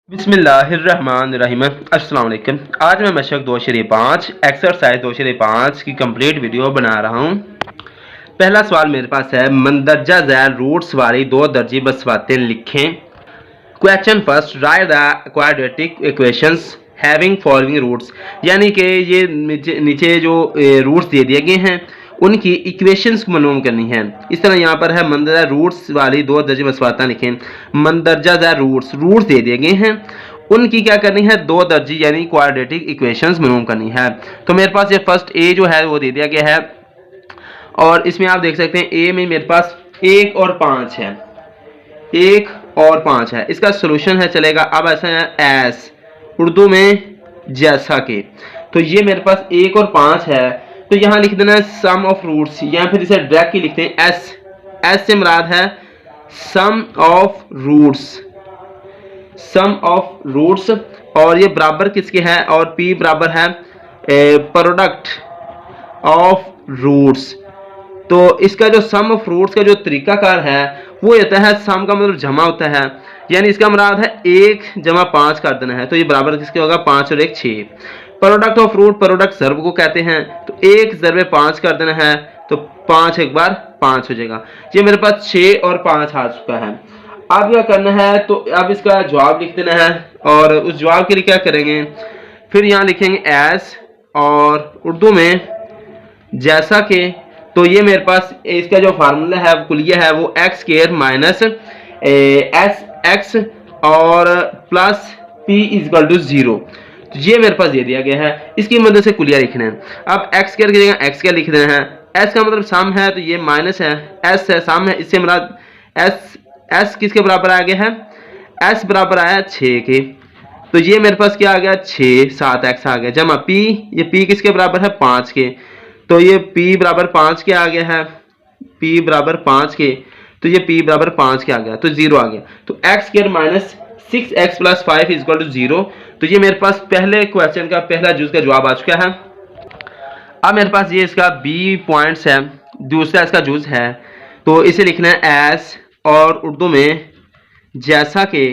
बिस्मिल्लाहिर्रहमानिर्रहीम। अस्सलाम वालेकुम। आज मैं मशक 2.5 एक्सरसाइज 2.5 की कंप्लीट वीडियो बना रहा हूँ। पहला सवाल मेरे पास है, मंदरजा झैल रूट्स वाली दो दर्जी बसवातें लिखें। Question first, write the quadratic equations having following roots, यानी कि ये नीचे जो रूट्स दे दिए गए हैं उनकी इक्वेशंस को मालूम करनी है। इस तरह यहाँ पर है मंदरजा रूट्स वाली दो दर्जे मसवाता लिखें। मंदरजा रूट्स दे दिए गए हैं, उनकी क्या करनी है, दो दर्जी यानी क्वाड्रेटिक इक्वेशंस मालूम करनी है। तो मेरे पास ये फर्स्ट ए जो है वो दे दिया गया है और इसमें आप देख सकते हैं ए में मेरे पास 1 और 5 है, 1 और 5 है। इसका सोल्यूशन है चलेगा। अब ऐसा है एस उर्दू में जैसा के, तो ये मेरे पास 1 और 5 है, तो यहाँ लिख देना है सम ऑफ रूट्स, या फिर इसे डायरेक्टली लिखते हैं एस। एस से मुराद है sum of roots, sum of roots, और ये बराबर किसके है, और पी बराबर है प्रोडक्ट ऑफ रूट्स। तो इसका जो सम ऑफ रूट्स का जो तरीकाकार है वो होता है, सम का मतलब जमा होता है, यानी इसका मुराद है 1 जमा 5 कर देना है, तो ये बराबर किसके होगा, 5 और 1 6। प्रोडक्ट ऑफ रूट, प्रोडक्ट ज़र्ब को कहते हैं, तो 1 ज़र्ब 5 कर देना है, तो 5 एक बार 5 हो जाएगा। ये मेरे पास 6 और 5 आ चुका है। अब क्या करना है, तो अब इसका जवाब लिख देना है, और उस जवाब के लिए क्या करेंगे, फिर यहाँ लिखेंगे एस और उर्दू में जैसा कि। तो ये मेरे पास इसका जो फार्मूला है कुलिया है वो x square minus S x और प्लस पी इजकल टू 0। तो ये मेरे पास दे दिया गया है, इसकी मदद से कुलिया लिखना है। अब एक्स स्क्वायर की जगह एक्स स्क्वायर लिख देना है। एस का मतलब सम है, तो ये माइनस है, एस है सम है, इससे मुराद एस किसके बराबर आ गया है, एस बराबर आया 6 के। तो ये मेरे पास क्या आ गया, 6 7 एक्स आ गया, जमा पी, ये पी किसके बराबर है, 5 के। तो ये p बराबर 5 के आ गया है, p बराबर 5 के, तो ये p बराबर 5 के आ गया, तो 0 आ गया। तो X square minus 6x plus 5 is equal to 0। तो ये मेरे पास पहले क्वेश्चन का पहला जूस का जवाब आ चुका है। अब मेरे पास ये इसका b पॉइंट्स है, दूसरा इसका जूस है, तो इसे लिखना है एस और उर्दू में जैसा के।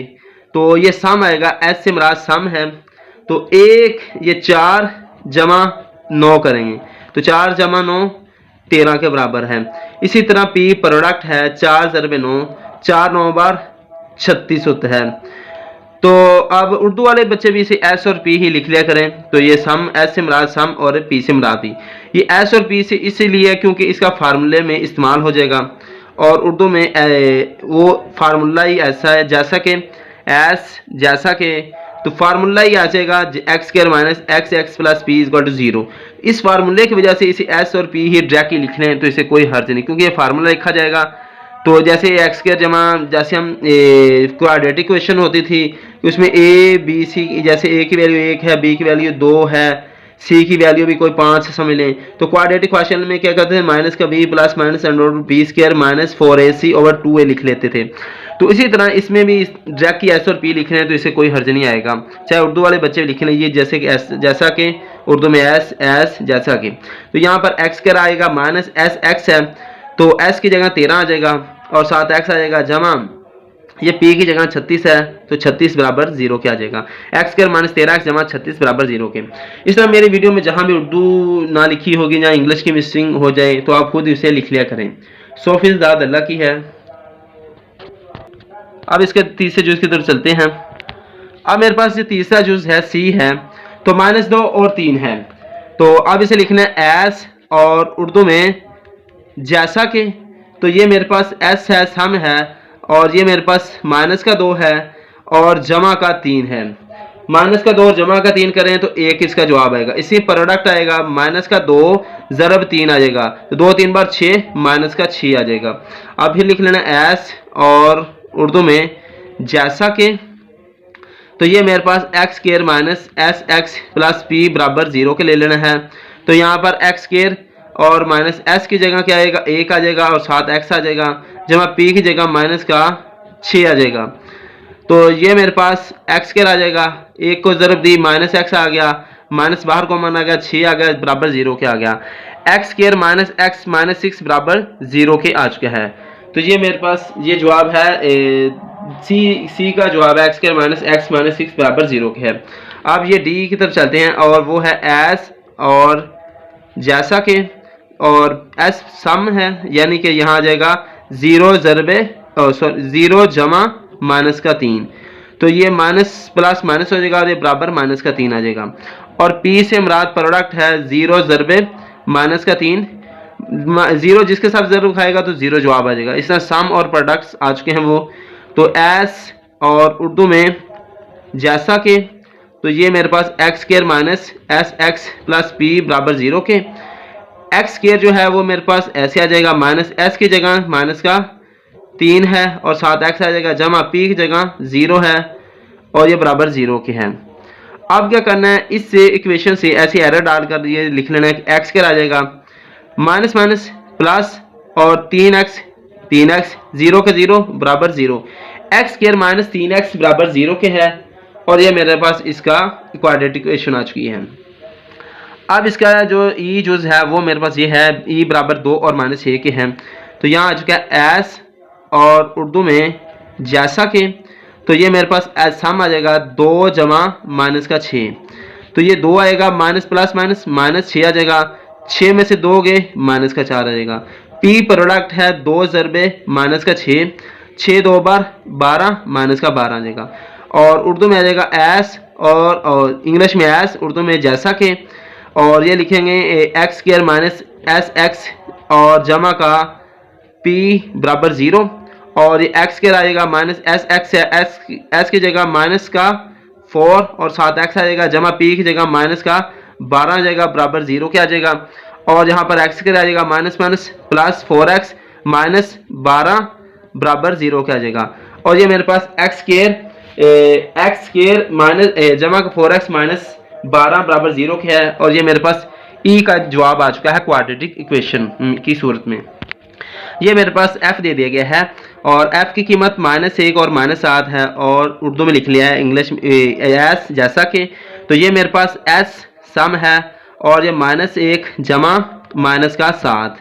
तो ये सम आएगा, एस से मुराद सम है, तो 1 ये 4 जमा 9 करेंगे, तो 4 जमा 9 13 के बराबर है। इसी तरह पी प्रोडक्ट है, 4 ज़रब 9, 4 9 बार 36 होता है। तो अब उर्दू वाले बच्चे भी इसे एस और पी ही लिख लिया करें। तो ये सम, एस से मुराद सम और पी से मुराद पी। ये एस और पी से इसीलिए क्योंकि इसका फार्मूले में इस्तेमाल हो जाएगा, और उर्दू में वो फार्मूला ही ऐसा है जैसा कि एस जैसा कि, तो फार्मूला ही आ जाएगा X square minus X X plus P is equal to 0। इस फार्मूले की वजह से इसे एस और पी ही डायरेक्टली लिखने हैं, तो इसे कोई हर्ज नहीं, क्योंकि ये फार्मूला लिखा जाएगा। तो जैसे एक्स स्क्वायर जमा, जैसे हम क्वाड्रेटिक इक्वेशन होती थी उसमें ए बी सी, जैसे ए की वैल्यू 1 है, बी की वैल्यू 2 है, सी की वैल्यू भी कोई 5 समझ लें, तो क्वाड्रेटिक इक्वेशन में क्या करते थे, माइनस का B plus minus under B square minus 4ac over 2a लिख लेते थे। तो इसी तरह इसमें भी डायरेक्ट की एस और पी लिख रहे हैं, तो इसे कोई हर्ज नहीं आएगा, चाहे उर्दू वाले बच्चे लिख लें ये जैसे कि एस जैसा कि, उर्दू में एस एस जैसा कि। तो यहाँ पर एक्स स्क्वायर आएगा माइनस एस एक्स है, तो एस की जगह 13 आ जाएगा और 7 एक्स आ जाएगा, जमा ये p की जगह 36 है, तो 36 बराबर 0 के आ जाएगा। एक्स स्क्वायर माइनस 13x जमा 36 बराबर 0 के। इस तरह मेरी वीडियो में जहाँ भी उर्दू ना लिखी होगी या इंग्लिश की मिसिंग हो जाए तो आप खुद इसे लिख लिया करें। 100% अल्लाह की है। अब इसके तीसरे जूस की तरफ चलते हैं। अब मेरे पास ये तीसरा जूस है सी है, तो -2 और 3 है, तो अब इसे लिखना है एस और उर्दू में जैसा कि। तो ये मेरे पास एस है, सम है, और ये मेरे पास माइनस का 2 है और जमा का 3 है। माइनस का 2 और जमा का 3 करें तो 1 इसका जवाब आएगा। इसी प्रोडक्ट आएगा, माइनस का 2 ज़रब 3 आ जाएगा, तो 2 3 बार 6, माइनस का 6 आ जाएगा। अब फिर लिख लेना एस और उर्दू में जैसा कि। तो ये मेरे पास x square minus S x plus P बराबर 0 के ले लेना है। तो यहाँ पर एक्स स्क्वायर और माइनस एस की जगह क्या आएगा, 1 आ जाएगा और 7 एक्स आ जाएगा, जमा पी की जगह माइनस का 6 आ जाएगा। तो ये मेरे पास एक्स स्क्वायर आ जाएगा, 1 को ज़रब दी माइनस एक्स आ गया, माइनस बाहर कॉमन आ गया, 6 आ गया, बराबर 0 के आ गया। X square minus x minus 6 बराबर 0 के आ चुका है। तो ये मेरे पास ये जवाब है सी का जवाब है x square minus x minus six बराबर 0 के है। अब ये डी की तरफ चलते हैं और वो है एस और जैसा के, और एस सम है, यानी कि यहाँ आ जाएगा 0 ज़रबे सॉरी 0 जमा माइनस का 3, तो ये माइनस प्लस माइनस हो जाएगा और ये बराबर माइनस का 3 आ जाएगा। और पी से मुराद प्रोडक्ट है 0 ज़रबे माइनस का 3, 0 जिसके साथ ज़रूर खाएगा तो 0 जवाब आ जाएगा। इस तरह सम और प्रोडक्ट्स आ चुके हैं वो। तो एस और उर्दू में जैसा के, तो ये मेरे पास x square minus S x plus P बराबर 0 के। एक्स स्क्वायर जो है वो मेरे पास ऐसे आ जाएगा, माइनस एस की जगह माइनस का 3 है और साथ एक्स आ जाएगा, जमा पी की जगह 0 है और ये बराबर 0 के हैं। अब क्या करना है, इससे इक्वेशन से ऐसी एरर डालकर ये लिख लेना है कि एक्स स्क्वायर आ जाएगा माइनस माइनस प्लस और 3x 0 के 0 बराबर 0, एक्स स्क्वायर माइनस 3x बराबर 0 के है और ये मेरे पास इसका क्वाड्रेटिक इक्वेशन आ चुकी है। अब इसका जो ई जुज़ है वो मेरे पास ये है ई बराबर 2 और माइनस 6 के हैं। तो यहाँ आ चुका है एस और उर्दू में जैसा के, तो ये मेरे पास सम आ जाएगा 2 जमा माइनस का 6, तो ये 2 आएगा माइनस प्लस माइनस माइनस 6 आ जाएगा, 6 में से 2 गए माइनस का 4 आ जाएगा। पी प्रोडक्ट है 2 ज़रबे माइनस का 6, 6 2 बार 12 माइनस का 12 आ जाएगा। और उर्दू में आ जाएगा एस और इंग्लिश में एस, उर्दू में जैसा के, और ये लिखेंगे x square minus S x और जमा का पी बराबर 0, और ये एक्स स्क्वायर आएगा माइनस एस एक्स है, एस की जगह माइनस का 4 और साथ एक्स आ जाएगा, जमा पी की जगह माइनस का 12 आ जाएगा बराबर 0 के आ जाएगा। और यहाँ पर एक्स स्क्वायर आ जाएगा minus minus plus 4x minus 12 बराबर 0 के आ जाएगा। और ये मेरे पास एक्स स्क्वायर माइनस जमा का 4x माइनस 12 बराबर 0 के है, और ये मेरे पास ई का जवाब आ चुका है क्वाड्रेटिक इक्वेशन की सूरत में। ये मेरे पास f दे दिया गया है और f की कीमत -1 और -7 है, और उर्दू में लिख लिया है इंग्लिश एस जैसा के। तो ये मेरे पास s सम है और ये -1 जमा माइनस का 7,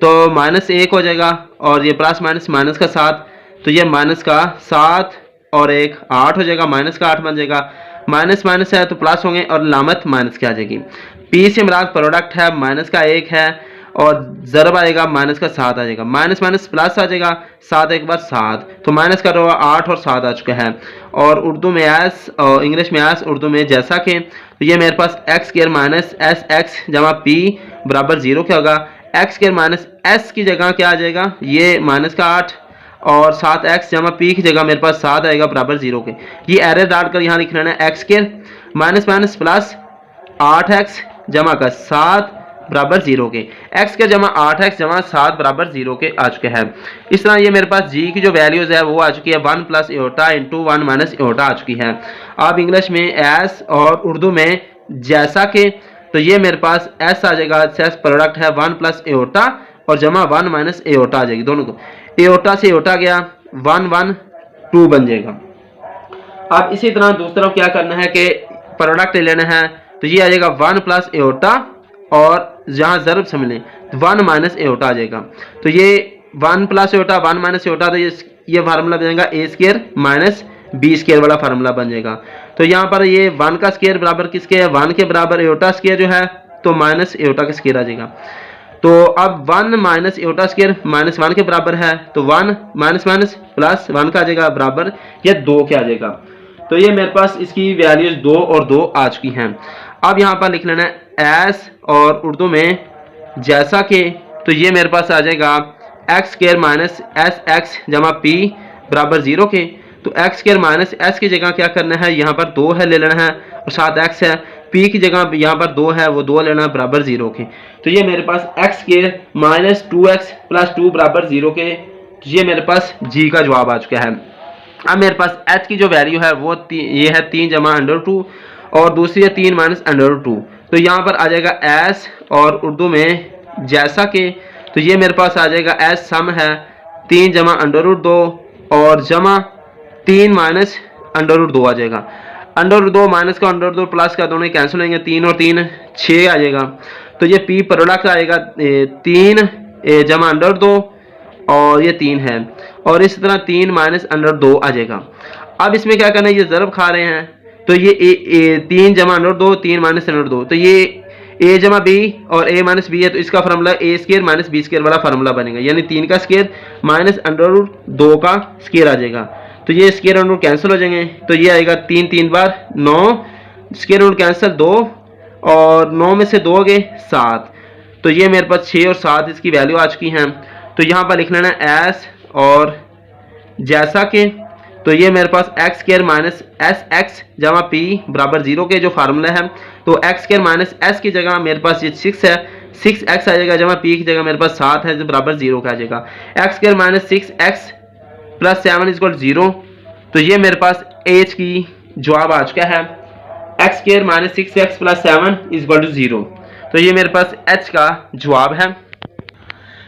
तो -1 हो जाएगा और ये प्लस माइनस माइनस का 7, तो ये माइनस का 7 और 1 8 हो जाएगा, माइनस का 8 बन जाएगा, माइनस माइनस है तो प्लस होंगे और लामत माइनस की आ जाएगी। पी से मुराद प्रोडक्ट है माइनस का 1 है और ज़रब आएगा माइनस का 7 आ जाएगा, माइनस माइनस प्लस आ जाएगा, 7 एक बार 7, तो माइनस का 8 और 7 आ चुका है। और उर्दू में एस और इंग्लिश में एस, उर्दू में जैसा के, तो ये मेरे पास x square minus S x जमा पी बराबर 0 क्या होगा, एक्स स्क्वायर माइनस एस की जगह क्या आ जाएगा, ये माइनस का 8 और 7x जमा पी की जगह मेरे पास 7 आएगा बराबर 0 के। ये एरर डालकर यहाँ लिख लेना है x square minus minus plus 8x जमा का 7 बराबर 0 के, एक्स के जमा 8x जमा 7 बराबर 0 के आ चुके हैं। इस तरह ये मेरे पास जी की जो वैल्यूज़ है वो आ चुकी है 1 प्लस एटा इंटू 1 माइनस एटा आ चुकी है। अब इंग्लिश में एस और उर्दू में जैसा के, तो ये मेरे पास एस आ जाएगा, एस प्रोडक्ट है 1 प्लस एटा और जमा 1 माइनस एटा आ जाएगी, दोनों को एटा से एटा गया 1 1 2 बन जाएगा। अब इसी तरह दूसरी तरफ क्या करना है कि प्रोडक्ट ले लेना है, तो ये आ जाएगा 1 प्लस एटा और जहाँ ज़रब समझ लें 1 माइनस एटा आ जाएगा, तो ये 1 प्लस एटा 1 माइनस एटा, तो ये फार्मूला बन जाएगा ए स्क्वायर माइनस बी स्क्वायर वाला फार्मूला बन जाएगा। तो यहाँ पर ये 1 का स्क्वायर बराबर किसके है, 1 के बराबर एटा स्क्वायर जो है, तो माइनस एटा का स्क्वायर आ जाएगा। तो अब 1 माइनस एटा स्क्वायर माइनस 1 के बराबर है, तो 1 माइनस माइनस प्लस 1 का आ जाएगा बराबर ये 2 के आ जाएगा। तो ये मेरे पास इसकी वैल्यूज 2 और 2 आ चुकी हैं। अब यहाँ पर लिख लेना है एस और उर्दू में जैसा के, तो ये मेरे पास आ जाएगा X square minus S x जमा पी बराबर 0 के। तो एक्स स्क्वायर माइनस एस की जगह क्या करना है, यहाँ पर 2 है ले लेना है और साथ एक्स है, पी की जगह यहाँ पर 2 है वो 2 लेना बराबर 0 के। तो ये मेरे पास x square minus 2x plus 2 बराबर 0 के, तो ये मेरे पास जी का जवाब आ चुका है। अब मेरे पास h की जो वैल्यू है वो ये है 3 जमा √2 और दूसरी है 3 माइनस √2, तो यहाँ पर आ जाएगा s और उर्दू में जैसा के, तो ये मेरे पास आ जाएगा s सम है 3 जमा √2 और जमा 3 माइनस √2 आ जाएगा, √2 माइनस का √2 प्लस का दोनों कैंसिल होंगे, 3 और 3 6 आ जाएगा। तो ये p प्रोडक्ट आएगा 3 जमा √2 और ये 3 है, और इस तरह 3 माइनस अंडर 2 आ जाएगा। अब इसमें क्या करना है, ये ज़रब खा रहे हैं, तो ये 3 जमा अंडर 2, 3 माइनस अंडर 2, तो ये a जमा बी और a माइनस बी है, तो इसका formula a square minus B square वाला फार्मूला बनेगा, यानी 3 का स्केयर माइनस अंडर 2 का स्केयर आ जाएगा। तो ये स्केयर अंडर कैंसिल हो जाएंगे, तो ये आएगा 3 3 बार 9, स्केयर अंडर कैंसिल 2, और 9 में से 2 गए 7, तो ये मेरे पास 6 और 7 इसकी वैल्यू आ चुकी हैं। तो यहाँ पर लिख लेना एस और जैसा कि, तो ये मेरे पास x square minus S x जमा पी बराबर 0 के जो फार्मूला है, तो एक्स स्क्वायर माइनस एस की जगह मेरे पास ये 6 है, 6x आ जाएगा, जमा पी की जगह मेरे पास 7 है जो बराबर 0 का आ जाएगा। X square minus 6x plus 7 is equal 0, तो ये मेरे पास एच की जवाब आ चुका है, x square minus 6x plus 7 is equal to 0, तो ये मेरे पास एच का जवाब है।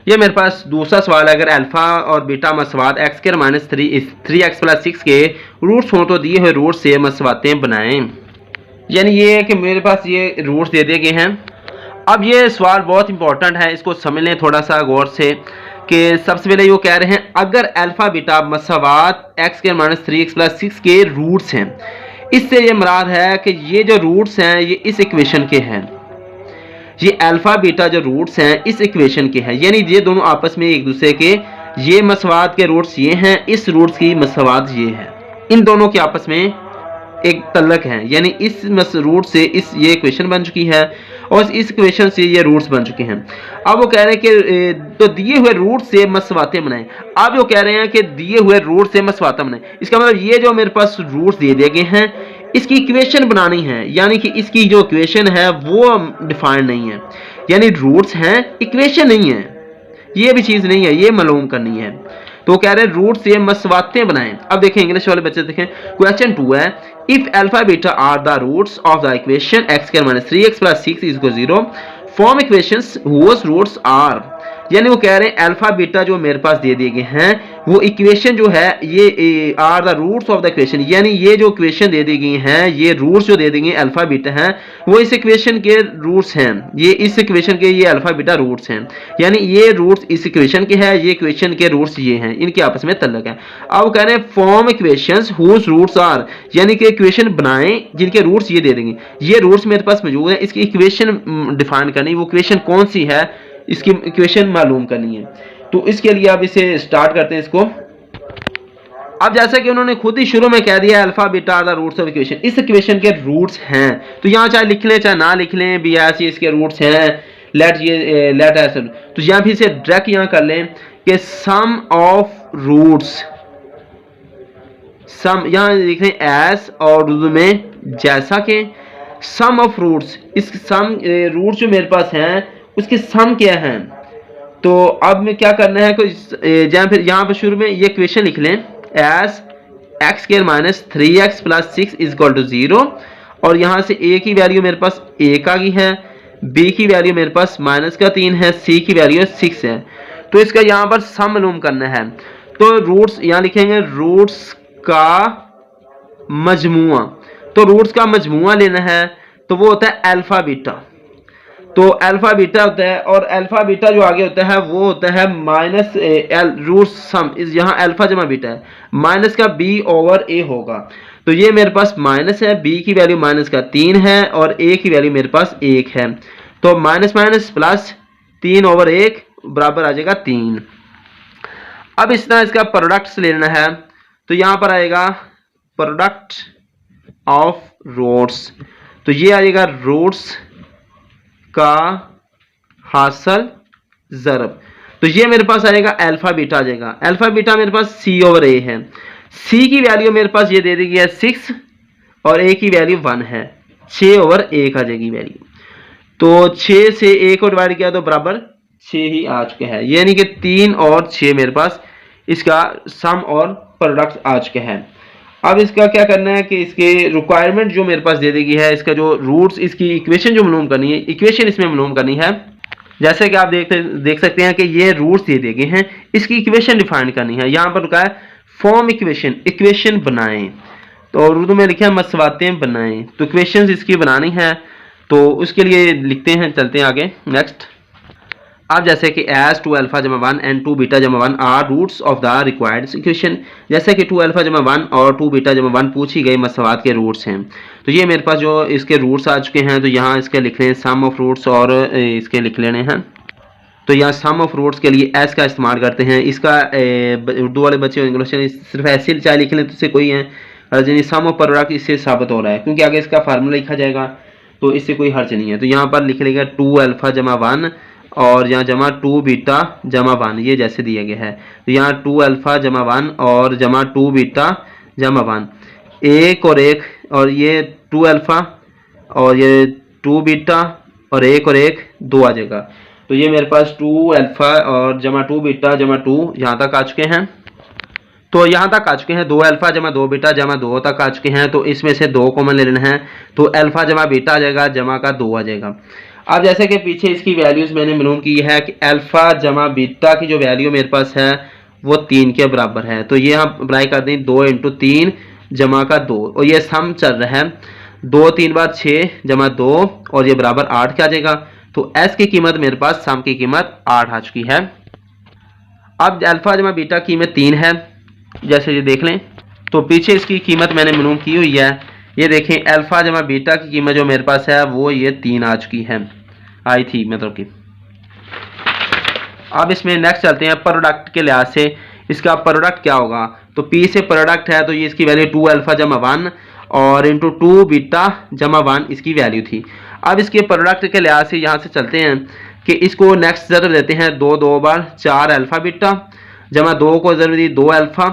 ये मेरे पास दूसरा सवाल है, अगर अल्फा और बीटा मसवात x square minus 3x plus 6 के रूट्स हों तो दिए हुए रूट से मसवातें बनाएं। यानी ये है कि मेरे पास ये रूट्स दे दिए गए हैं। अब ये सवाल बहुत इंपॉर्टेंट है, इसको समझ लें थोड़ा सा गौर से, कि सबसे पहले ये कह रहे हैं अगर अल्फा बीटा मसवात x square minus 3x plus 6 के रूट्स हैं, इससे ये मुराद है कि ये जो रूट्स हैं ये इस इक्वेशन के हैं, ये अल्फा बीटा जो रूट्स हैं इस इक्वेशन के हैं, यानी ये दोनों आपस में एक दूसरे के, ये मसवात के रूट्स ये हैं, इस रूट्स की मसवात ये है, इन दोनों के आपस में एक तल्लक है, यानी इस रूट से इस ये इक्वेशन बन चुकी है और इस इक्वेशन से ये रूट्स बन चुके हैं। अब वो कह रहे हैं कि तो दिए हुए रूट से मसवातें बनाएं। अब वो कह रहे हैं कि दिए हुए रूट से मसवातें बनाएं, इसका मतलब ये जो मेरे पास रूट्स दे दिए गए हैं इसकी इक्वेशन बनानी है, यानी कि इसकी जो इक्वेशन है वो डिफाइंड नहीं है, यानी रूट्स हैं इक्वेशन नहीं है, ये भी चीज़ नहीं है, ये मालूम करनी है। तो कह रहे हैं रूट से मसवातें बनाएं। अब देखें इंग्लिश वाले बच्चे देखें, क्वेश्चन 2 है, if alpha beta are the roots of the equation x square minus 3x plus 6 is equal 0 form equations whose roots are, यानी वो कह रहे हैं अल्फा बीटा जो मेरे पास दे दिए गए हैं वो इक्वेशन जो है ये are the roots of the equation, यानी ये जो इक्वेशन दे दी गई हैं ये रूट्स जो दे दी गई अल्फा बीटा हैं वो इस इक्वेशन के रूट्स हैं, ये इस इक्वेशन के ये अल्फा बीटा रूट्स हैं, यानी ये रूट्स इस इक्वेशन के हैं, ये इक्वेशन के रूट्स ये हैं, इनके आपस में तल्लक है। अब कह रहे हैं form equations whose roots are, यानी कि इक्वेशन बनाएं जिनके रूट्स ये दे देंगे, ये रूट्स मेरे पास मौजूद है, इसकी इक्वेशन डिफाइन करनी, वो इक्वेशन कौन सी है इसकी इक्वेशन मालूम करनी है। तो इसके लिए आप इसे स्टार्ट करते हैं इसको। अब जैसा कि उन्होंने खुद ही शुरू में कह दिया alpha beta are the roots of equation, इस इक्वेशन के रूट्स हैं, तो यहाँ चाहे लिख लें चाहे ना लिख लें भी ऐसे इसके रूट्स हैं, लेट ऐसे, तो यहाँ फिर से डायरेक्ट यहाँ कर लें कि सम ऑफ रूट्स, सम यहाँ लिख लें एस और उर्दू में जैसा कि सम ऑफ रूट्स, इस सम रूट्स जो मेरे पास हैं उसके सम क्या हैं। तो अब में क्या करना है, फिर यहाँ पर शुरू में ये इक्वेशन लिख लें S X square minus 3x plus 6 is equal to 0, और यहाँ से a की वैल्यू मेरे पास 1 आ गई है, b की वैल्यू मेरे पास माइनस का 3 है, c की वैल्यू 6 है, तो इसका यहाँ पर सम मालूम करना है। तो रूट्स यहाँ लिखेंगे रूट्स का मजमुआ, तो रूट्स का मजमुआ लेना है तो वो होता है अल्फा बीटा, तो अल्फा बीटा होता है, और अल्फा बीटा जो आगे होता है वो होता है माइनस रूट सम, इस यहाँ अल्फा जमा बीटा है, माइनस का b ओवर a होगा, तो ये मेरे पास माइनस है, b की वैल्यू माइनस का 3 है और a की वैल्यू मेरे पास 1 है, तो माइनस माइनस प्लस 3 ओवर 1 बराबर आ जाएगा 3। अब इस तरह इसका प्रोडक्ट लेना है, तो यहाँ पर आएगा प्रोडक्ट ऑफ रूट्स, तो ये आ जाएगा रूट्स का हासिल ज़रब, तो ये मेरे पास आएगा अल्फा बीटा आ जाएगा, अल्फा बीटा मेरे पास c ओवर a है, c की वैल्यू मेरे पास ये दे दी गई है 6 और a की वैल्यू 1 है, 6 ओवर 1 आ जाएगी वैल्यू, तो 6 से 1 को डिवाइड किया तो बराबर 6 ही आ चुका है, यानी कि 3 और 6 मेरे पास इसका सम और प्रोडक्ट आ चुका है। अब इसका क्या करना है कि इसके रिक्वायरमेंट जो मेरे पास दे देगी है, इसका जो रूट्स, इसकी इक्वेशन जो मालूम करनी है, इक्वेशन इसमें मालूम करनी है, जैसे कि आप देख सकते हैं कि ये रूट्स दे दिए गए हैं, इसकी इक्वेशन डिफाइन करनी है। यहाँ पर रुका है फॉर्म इक्वेशन, इक्वेशन बनाएं, तो उर्दू में लिखा है मसवातें बनाएं, तो इक्वेशन इसकी बनानी है, तो उसके लिए लिखते हैं, चलते हैं आगे नेक्स्ट। अब जैसे कि एज टू अल्फा जमा वन एंड टू बीटा जमा one are roots of the required equation, जैसे कि टू अल्फा जमा वन और टू बीटा जमा वन पूछी गई मसवात के रूट्स हैं। तो ये मेरे पास जो इसके रूट्स आ चुके हैं, तो यहाँ इसके लिख लें सम ऑफ रूट्स और इसके लिख लेने हैं। तो यहाँ सम ऑफ रूट्स के लिए एस का इस्तेमाल करते हैं। इसका उर्दू वाले बच्चे इंग्लिश सिर्फ ऐसे चाहे लिख लें तो इससे कोई है हर्ज नहीं। सम ऑफ प्रोडक्ट इससे साबित हो रहा है, क्योंकि आगे इसका फार्मूला लिखा जाएगा तो इससे कोई हर्ज नहीं है। तो यहाँ पर लिख लेगा टू अल्फा जमा वन और यहाँ जमा टू बीटा जमा वन, ये जैसे दिया गया है। तो यहाँ टू अल्फा जमा वन और जमा टू बीटा जमा वन, एक और ये टू अल्फा और ये टू बीटा और एक दो आ जाएगा। तो ये मेरे पास टू अल्फा और जमा टू बीटा जमा टू यहाँ तक आ चुके हैं। तो यहाँ तक आ चुके हैं, दो अल्फा जमा दो बीटा जमा दो तक आ चुके हैं। तो इसमें से दो कॉमन ले लेना है, तो अल्फा जमा बीटा आ जाएगा, जमा का दो आ जाएगा। अब जैसे कि पीछे इसकी वैल्यूज मैंने मालूम की है कि अल्फा जमा बीटा की जो वैल्यू मेरे पास है वो 3 के बराबर है। तो ये हम अप्लाई कर दें 2 इंटू 3 जमा का 2, और ये सम चल रहा है 2 3 बार 6 जमा 2 और ये बराबर 8 क्या आ जाएगा। तो एस की कीमत मेरे पास सम की कीमत 8 आ चुकी है। अब अल्फा जमा बीटा की कीमत 3 है, जैसे ये देख लें। तो पीछे इसकी कीमत मैंने मालूम की हुई है, ये देखें अल्फा जमा बीटा की कीमत जो मेरे पास है वो ये 3 आ चुकी है, आई थी मतलब कि। अब इसमें नेक्स्ट चलते हैं प्रोडक्ट के लिहाज से, इसका प्रोडक्ट क्या होगा। तो पी से प्रोडक्ट है, तो ये इसकी वैल्यू टू अल्फा जमा वन और इंटू टू बीटा जमा वन इसकी वैल्यू थी। अब इसके प्रोडक्ट के लिहाज से यहाँ से चलते हैं कि इसको नेक्स्ट ज़रूर देते हैं, दो दो बार 4 अल्फा बीटा जमा दो को ज़रूर दी 2 अल्फा।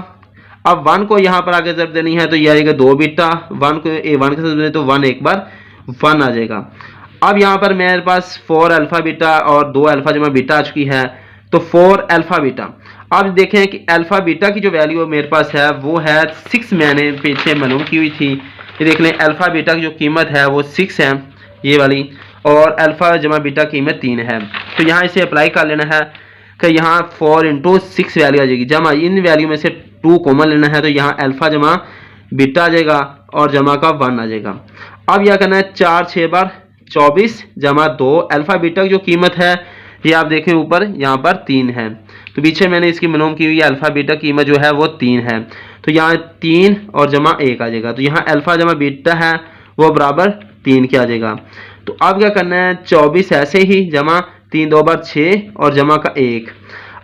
अब वन को यहाँ पर आगे ज़रूर देनी है, तो ये आएगा 2 बीटा, वन को वन के साथ तो वन एक बार 1 आ जाएगा। अब यहाँ पर मेरे पास 4 अल्फा बीटा और 2 अल्फा जमा बीटा आ चुकी है, तो 4 अल्फा बीटा। अब देखें कि अल्फा बीटा की जो वैल्यू मेरे पास है वो है 6, मैंने पीछे मालूम की हुई थी। ये देख लें अल्फा बीटा की जो कीमत है वो 6 है ये वाली, और अल्फा जमा बीटा कीमत 3 है। तो यहाँ इसे अप्लाई कर लेना है कि यहाँ 4 इंटू 6 वैल्यू आ जाएगी, जमा इन वैल्यू में से 2 कॉमन लेना है, तो यहाँ अल्फा जमा बीटा आ जाएगा और जमा का 1 आ जाएगा। अब यह करना है 4 6 बार 24 जमा 2, अल्फा बीटा की जो कीमत है ये आप देखें ऊपर यहाँ पर 3 है, तो पीछे मैंने इसकी मालूम की हुई अल्फा बीटा कीमत जो है वो 3 है। तो यहाँ 3 और जमा 1 आ जाएगा, तो यहाँ अल्फा जमा बीटा है वो बराबर 3 के आ जाएगा। तो अब क्या करना है 24 ऐसे ही जमा 3 2 बार 6 और जमा का 1।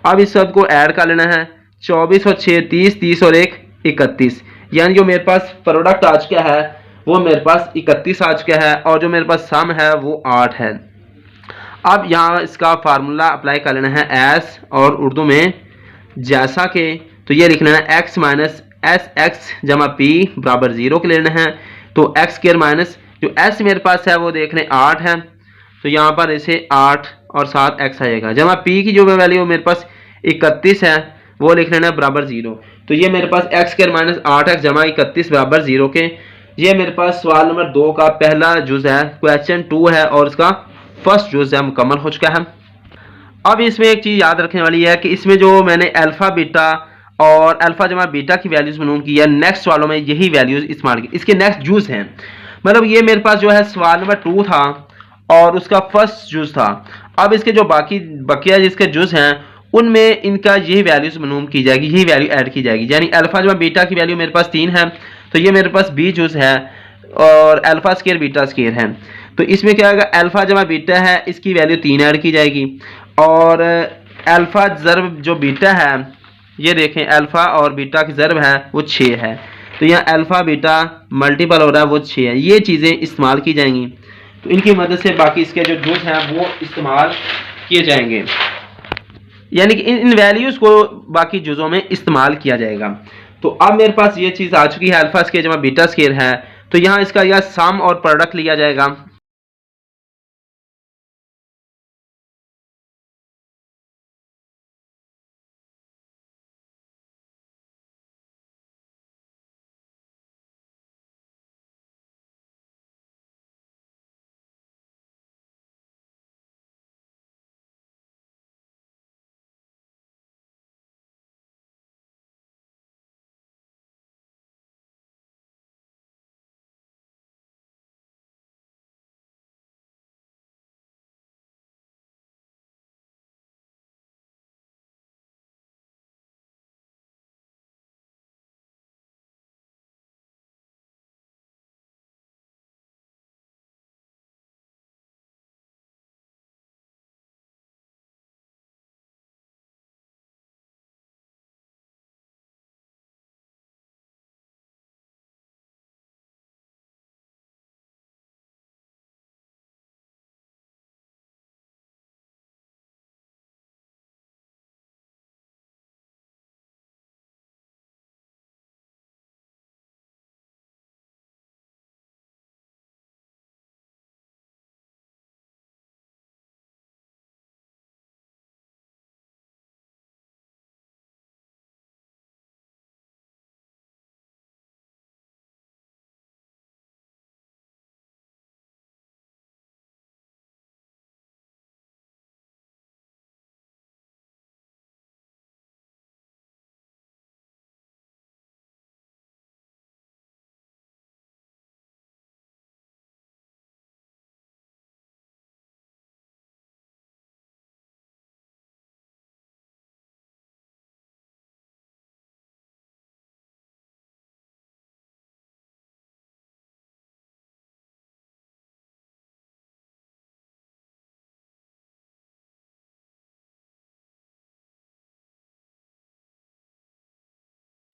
अब इस सब को ऐड कर लेना है, 24 और 6 30, 30 और 1 31, यानी जो मेरे पास प्रोडक्ट आ चुका है वो मेरे पास 31 आ चुका है, और जो मेरे पास सम है वो 8 है। अब यहाँ इसका फार्मूला अप्लाई कर लेना है एस और उर्दू में जैसा कि, तो ये लिख लेना है एक्स माइनस एस एक्स जमा पी बराबर 0 के लेना है। तो एक्स स्क्र माइनस जो एस मेरे पास है वो देख लें 8 है, तो यहाँ पर इसे 8 और 7 एक्स आएगा, जमा पी की जो वैल्यू मेरे पास 31 है वो लिख लेना है बराबर 0। तो ये मेरे पास एक्स स्क्र माइनस 8 एक्स जमा 31 बराबर 0 के, ये मेरे पास सवाल नंबर 2 का पहला जुज है, क्वेश्चन 2 है, और इसका फर्स्ट जुज है मुकम्मल हो चुका है। अब इसमें एक चीज़ याद रखने वाली है कि इसमें जो मैंने अल्फा बीटा और अल्फा जमा बीटा की वैल्यूज मालूम की है, नेक्स्ट वालों में यही वैल्यूज इस्तेमाल की, इसके नेक्स्ट जूस हैं। मतलब ये मेरे पास जो है सवाल नंबर 2 था और उसका फर्स्ट जूस था। अब इसके जो बाकी बकिया जिसके जूस हैं उनमें इनका यही वैल्यूज मालूम की जाएगी, यही वैल्यू ऐड की जाएगी। यानी अल्फा जमा बीटा की वैल्यू मेरे पास 3 है, तो ये मेरे पास बी जूस है, और अल्फा स्केयर बीटा स्केयर है। तो इसमें क्या होगा, अल्फा जमा बीटा है इसकी वैल्यू 3 ऐड की जाएगी, और अल्फा ज़र्ब जो बीटा है ये देखें अल्फा और बीटा की ज़र्ब है वो 6 है, तो यहाँ अल्फा बीटा मल्टीपल हो रहा है वो 6 है। ये चीज़ें इस्तेमाल की जाएंगी, तो इनकी मदद से बाकी इसके जो जूस हैं वो इस्तेमाल किए जाएंगे, यानी कि इन वैल्यूज़ को बाकी जुज़ों में इस्तेमाल किया जाएगा। तो अब मेरे पास ये चीज़ आ चुकी है, अल्फा स्केयर जमा बीटा स्केयर है, तो यहाँ इसका या सम और प्रोडक्ट लिया जाएगा।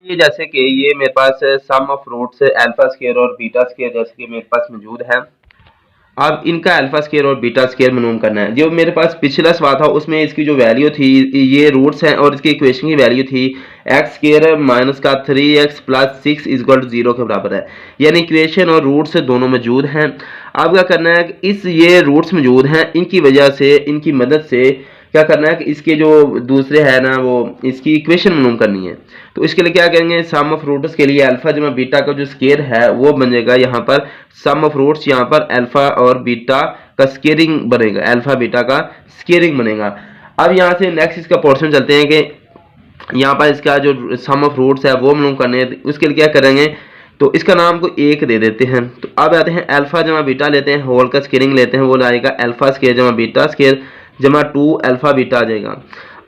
ये जैसे कि ये मेरे पास सम ऑफ रूट्स अल्फा स्क्वायर और बीटा स्क्वायर जैसे कि मेरे पास मौजूद है। अब इनका अल्फा स्क्वायर और बीटा स्क्वायर मालूम करना है। जो मेरे पास पिछला सवाल था उसमें इसकी जो वैल्यू थी, ये रूट्स हैं और इसकी इक्वेशन की वैल्यू थी एक्स स्क्वायर माइनस का 3x plus 6 is equal to 0 के बराबर है। यानी इक्वेशन और रूट्स दोनों मौजूद हैं। अब क्या करना है कि इस ये रूट्स मौजूद हैं, इनकी वजह से, इनकी मदद से क्या करना है कि इसके जो दूसरे है ना, वो इसकी इक्वेशन मालूम करनी है। तो इसके लिए क्या करेंगे, सम ऑफ रूट्स के लिए अल्फा जमा बीटा का जो स्केयर है वो बनेगा यहाँ पर सम ऑफ रूट्स, यहाँ पर अल्फा और बीटा का स्केयरिंग बनेगा, अल्फा बीटा का स्केयरिंग बनेगा। अब यहाँ से नेक्स्ट इसका पोर्शन चलते हैं कि यहाँ पर इसका जो सम ऑफ रूट्स है वो मालूम करने हैं। उसके लिए क्या करेंगे, तो इसका नाम को एक दे देते हैं। तो अब आते हैं अल्फा जमा बीटा लेते हैं, होल का स्केयरिंग लेते हैं, वो लाएगा अल्फा स्केयर जमा बीटा स्केयर जमा 2 अल्फा बीटा आ जाएगा।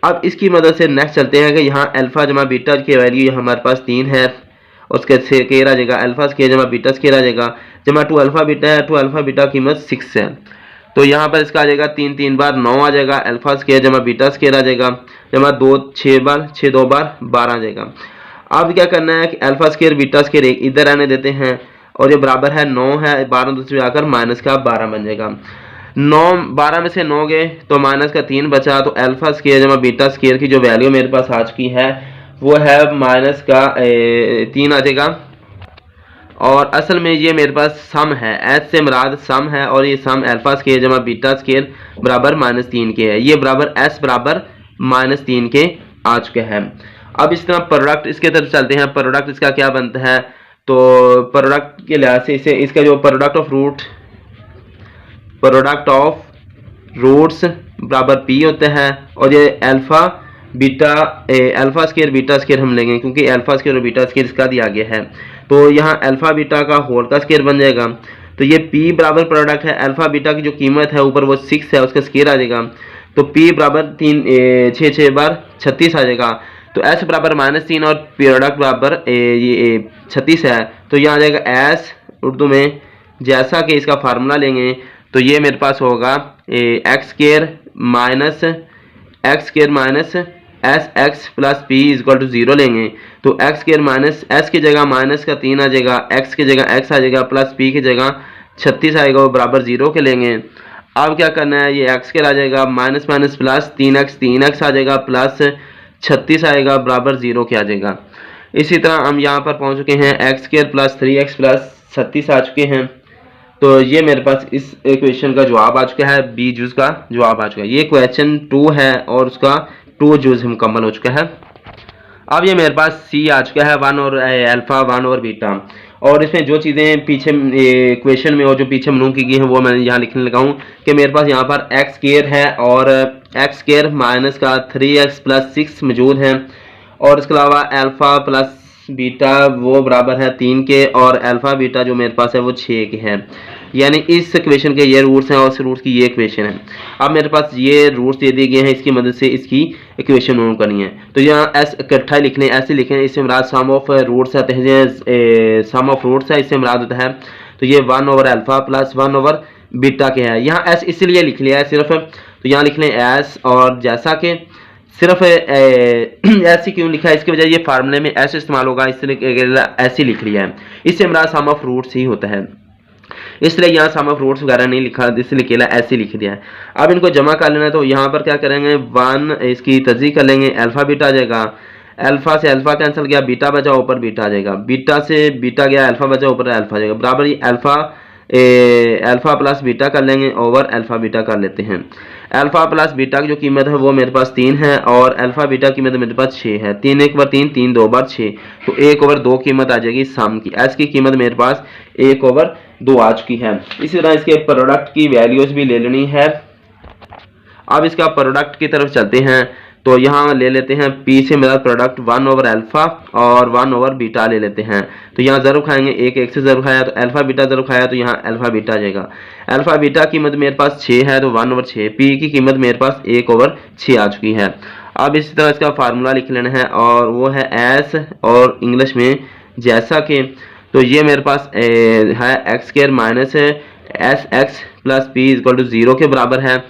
अब इसकी मदद से नेक्स्ट चलते हैं कि यहाँ अल्फा जमा बीटा की वैल्यू हमारे पास 3 है, उसके स्केयर आ जाएगा अल्फा स्केयर जमा बीटा स्केयर आ जाएगा, जमा 2 अल्फा बीटा है, 2 अल्फा बीटा की कीमत 6 है। तो यहाँ पर इसका आ जाएगा 3 3 बार 9 आ जाएगा, अल्फा स्केयर जमा बीटा स्केयर आ जाएगा, जमा 2 6 बार 6 2 बार 12 आ जाएगा। अब क्या करना है कि अल्फा स्केयर बीटा स्केयर इधर आने देते हैं और ये बराबर है 9 है, 12 दूसरे आकर माइनस का 12 बन जाएगा। 9 12 में से 9 गए तो माइनस का 3 बचा, तो अल्फा स्केयर जमा बीटा स्केयर की जो वैल्यू मेरे पास आ चुकी है वो है माइनस का 3 आ जाएगा। और असल में ये मेरे पास सम है, एस से मुराद सम है और ये सम अल्फा स्केयर जमा बीटा स्केयर बराबर -3 के है, ये बराबर एस बराबर -3 के आ चुके हैं। अब इस तरह प्रोडक्ट इसके तरफ चलते हैं। प्रोडक्ट इसका क्या बनता है, तो प्रोडक्ट के लिहाज से इसे इसका जो प्रोडक्ट ऑफ रूट्स बराबर पी होता है और ये alpha beta alpha square beta square हम लेंगे क्योंकि अल्फा स्केयर और बीटा स्केयर इसका दिया गया है। तो यहाँ अल्फा बीटा का होल का स्केयर बन जाएगा। तो ये p बराबर प्रोडक्ट है, अल्फा बीटा की जो कीमत है ऊपर वो 6 है, उसका स्केयर आ जाएगा। तो p बराबर 6 6 बार 36 आ जाएगा। तो s बराबर -3 और प्रोडक्ट बराबर ये 36 है। तो यहाँ आ जाएगा s उर्दू में, जैसा कि इसका फार्मूला लेंगे तो ये मेरे पास होगा x square minus S x plus P is equal to 0 लेंगे। तो एक्स स्केयर माइनस एस की जगह माइनस का 3 आ जाएगा, एक्स की जगह एक्स आ जाएगा, प्लस पी की जगह 36 आएगा, वो बराबर 0 के लेंगे। अब क्या करना है, ये एक्स स्केयर आ जाएगा माइनस माइनस प्लस 3x आ जाएगा, प्लस 36 आएगा, बराबर 0 के आ जाएगा। इसी तरह हम यहाँ पर पहुँच चुके हैं, x square plus 3x plus 36 आ चुके हैं। तो ये मेरे पास इस इक्वेशन का जवाब आ चुका है, बी जूस का जवाब आ चुका है। ये क्वेश्चन 2 है और उसका 2 जूस मुकम्मल हो चुका है। अब ये मेरे पास सी आ चुका है, 1 और अल्फा 1 और बीटा। और इसमें जो चीज़ें पीछे क्वेश्चन में और जो पीछे मालूम की गई हैं वो मैं यहाँ लिखने लगा हूँ कि मेरे पास यहाँ पर एक्स स्केयर है और एक्स स्केयर माइनस का 3x प्लस 6 मौजूद है और इसके अलावा अल्फा प्लस बीटा वो बराबर है 3 के और अल्फा बीटा जो मेरे पास है वो 6 के हैं। यानी इस इक्वेशन के ये रूट्स हैं और इस रूट्स की ये इक्वेशन है। अब मेरे पास ये रूट्स दे दिए गए हैं, इसकी मदद से इसकी इक्वेशन मालूम करनी है। तो यहाँ एस इकट्ठा लिख लें, ऐसे लिखें, इससे मुराद सम ऑफ रूट्स आते हैं, सम ऑफ रूट्स है, इससे मुराद होता है। तो ये 1 over alpha plus 1 over beta के है। यहाँ एस इसलिए लिख लिया है सिर्फ, तो यहाँ लिख लें एस, और जैसा कि सिर्फ ऐसे क्यों लिखा है, इसकी वजह ये फार्मूले में ऐसे इस्तेमाल होगा, इसलिए ऐसे लिख लिया है। इससे मुराद सम ऑफ रूट्स ही होता है, इसलिए यहाँ सम ऑफ रूट्स वगैरह नहीं लिखा, इसलिए केला ऐसे लिख दिया है। अब इनको जमा कर लेना है, तो यहाँ पर क्या करेंगे, 1 इसकी तस्दीक कर लेंगे, अल्फा बीटा आ जाएगा, अल्फा से अल्फा कैंसिल गया, बीटा बचा, ऊपर बीटा आ जाएगा, बीटा से बीटा गया, अल्फा बचा, ऊपर अल्फा आ जाएगा, बराबर ये अल्फा प्लस बीटा कर लेंगे, ओवर अल्फा बीटा कर लेते हैं। अल्फा प्लस बीटा की जो कीमत है वो मेरे पास 3 है और अल्फा बीटा की कीमत मेरे पास 6 है। 3 1 बार 3, 3 2 बार 6, तो 1 ओवर 2 कीमत आ जाएगी सम की। एस की कीमत मेरे पास 1 ओवर 2 आ चुकी है। इसी तरह इसके प्रोडक्ट की वैल्यूज भी ले लेनी है। अब इसका प्रोडक्ट की तरफ चलते हैं, तो यहाँ ले लेते हैं पी से मेरा प्रोडक्ट 1 ओवर अल्फा और 1 ओवर बीटा ले लेते हैं। तो यहाँ ज़रूर खाएंगे, एक से ज़रूर खाया, तो अल्फा बीटा ज़रूर खाया, तो यहाँ अल्फा बीटा आ जाएगा। अल्फा बीटा की कीमत मेरे पास 6 है, तो 1 ओवर 6, पी की कीमत मेरे पास 1 ओवर 6 आ चुकी है। अब इसी तरह इसका फार्मूला लिख लेना है और वो है एस और इंग्लिश में जैसा कि, तो ये मेरे पास है x square minus S x plus p equal to 0 के बराबर है।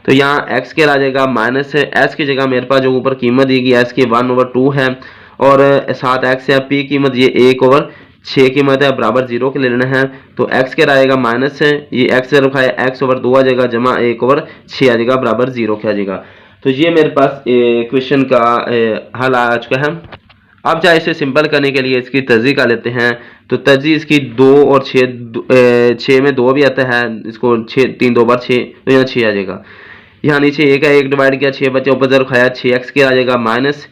तो यहाँ एक्स स्क्वायर आ जाएगा माइनस एस की जगह मेरे पास जो ऊपर कीमत दी गई एस की 1 ओवर 2 है और 7 एक्स है। पी कीमत ये 1/6 कीमत है, बराबर 0 के ले लेना है। तो एक्स के आएगा माइनस है, ये एक्स रखा है, x/2 आ जाएगा जमा 1/6 आ जाएगा, बराबर 0 के आ जाएगा। तो ये मेरे पास क्वेश्चन का हल आ चुका है। अब चाहे इसे सिंपल करने के लिए इसकी तर्जी का लेते हैं। तो तर्जी इसकी 2 और 6 में 2 भी आता है, इसको 6 3 2 बार 6, तो यहाँ 6 आ जाएगा। यहाँ नीचे 1 है, 1 डिवाइड किया, 6 बचे, ऊपर 0 खाया, 6x के आ जाएगा माइनस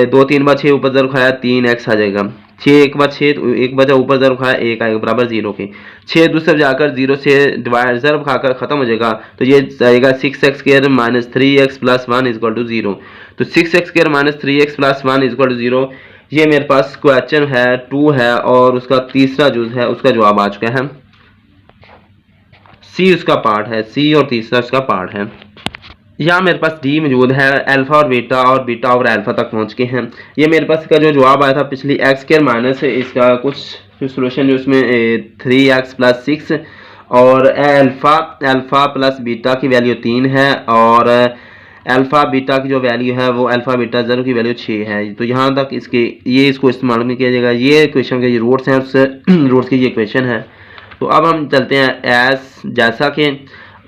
2 3 बार 6, ऊपर 0 खाया, 3x आ जाएगा। 6 1 बार 6, तो 1 बचा, ऊपर 0 खाया, 1 आएगा, बराबर 0 के। 6 दूसरे जाकर 0 से डिवाइड 0 खाकर खत्म हो जाएगा। तो ये आएगा 6x² minus 3x plus 1 equal to 0। तो 6x² minus 3x plus 1 equal to 0, ये मेरे पास क्वेश्चन है 2 है, और उसका तीसरा जुज है, उसका जवाब आ चुका है। सी उसका पार्ट है, सी और तीसरा उसका पार्ट है। यहाँ मेरे पास डी मौजूद है, अल्फा और बीटा और अल्फा तक पहुँच के हैं। ये मेरे पास इसका जो जवाब आया था पिछली x² माइनस इसका कुछ सोल्यूशन जो उसमें 3x प्लस 6 और अल्फा प्लस बीटा की वैल्यू 3 है, और अल्फा बीटा की जो वैल्यू है वो अल्फा बीटा 0 की वैल्यू 6 है। तो यहाँ तक इसको इस्तेमाल नहीं किया जाएगा। ये क्वेश्चन के जो रूट्स हैं उस रूट्स की ये क्वेश्चन है। तो अब हम चलते हैं एस जैसा कि,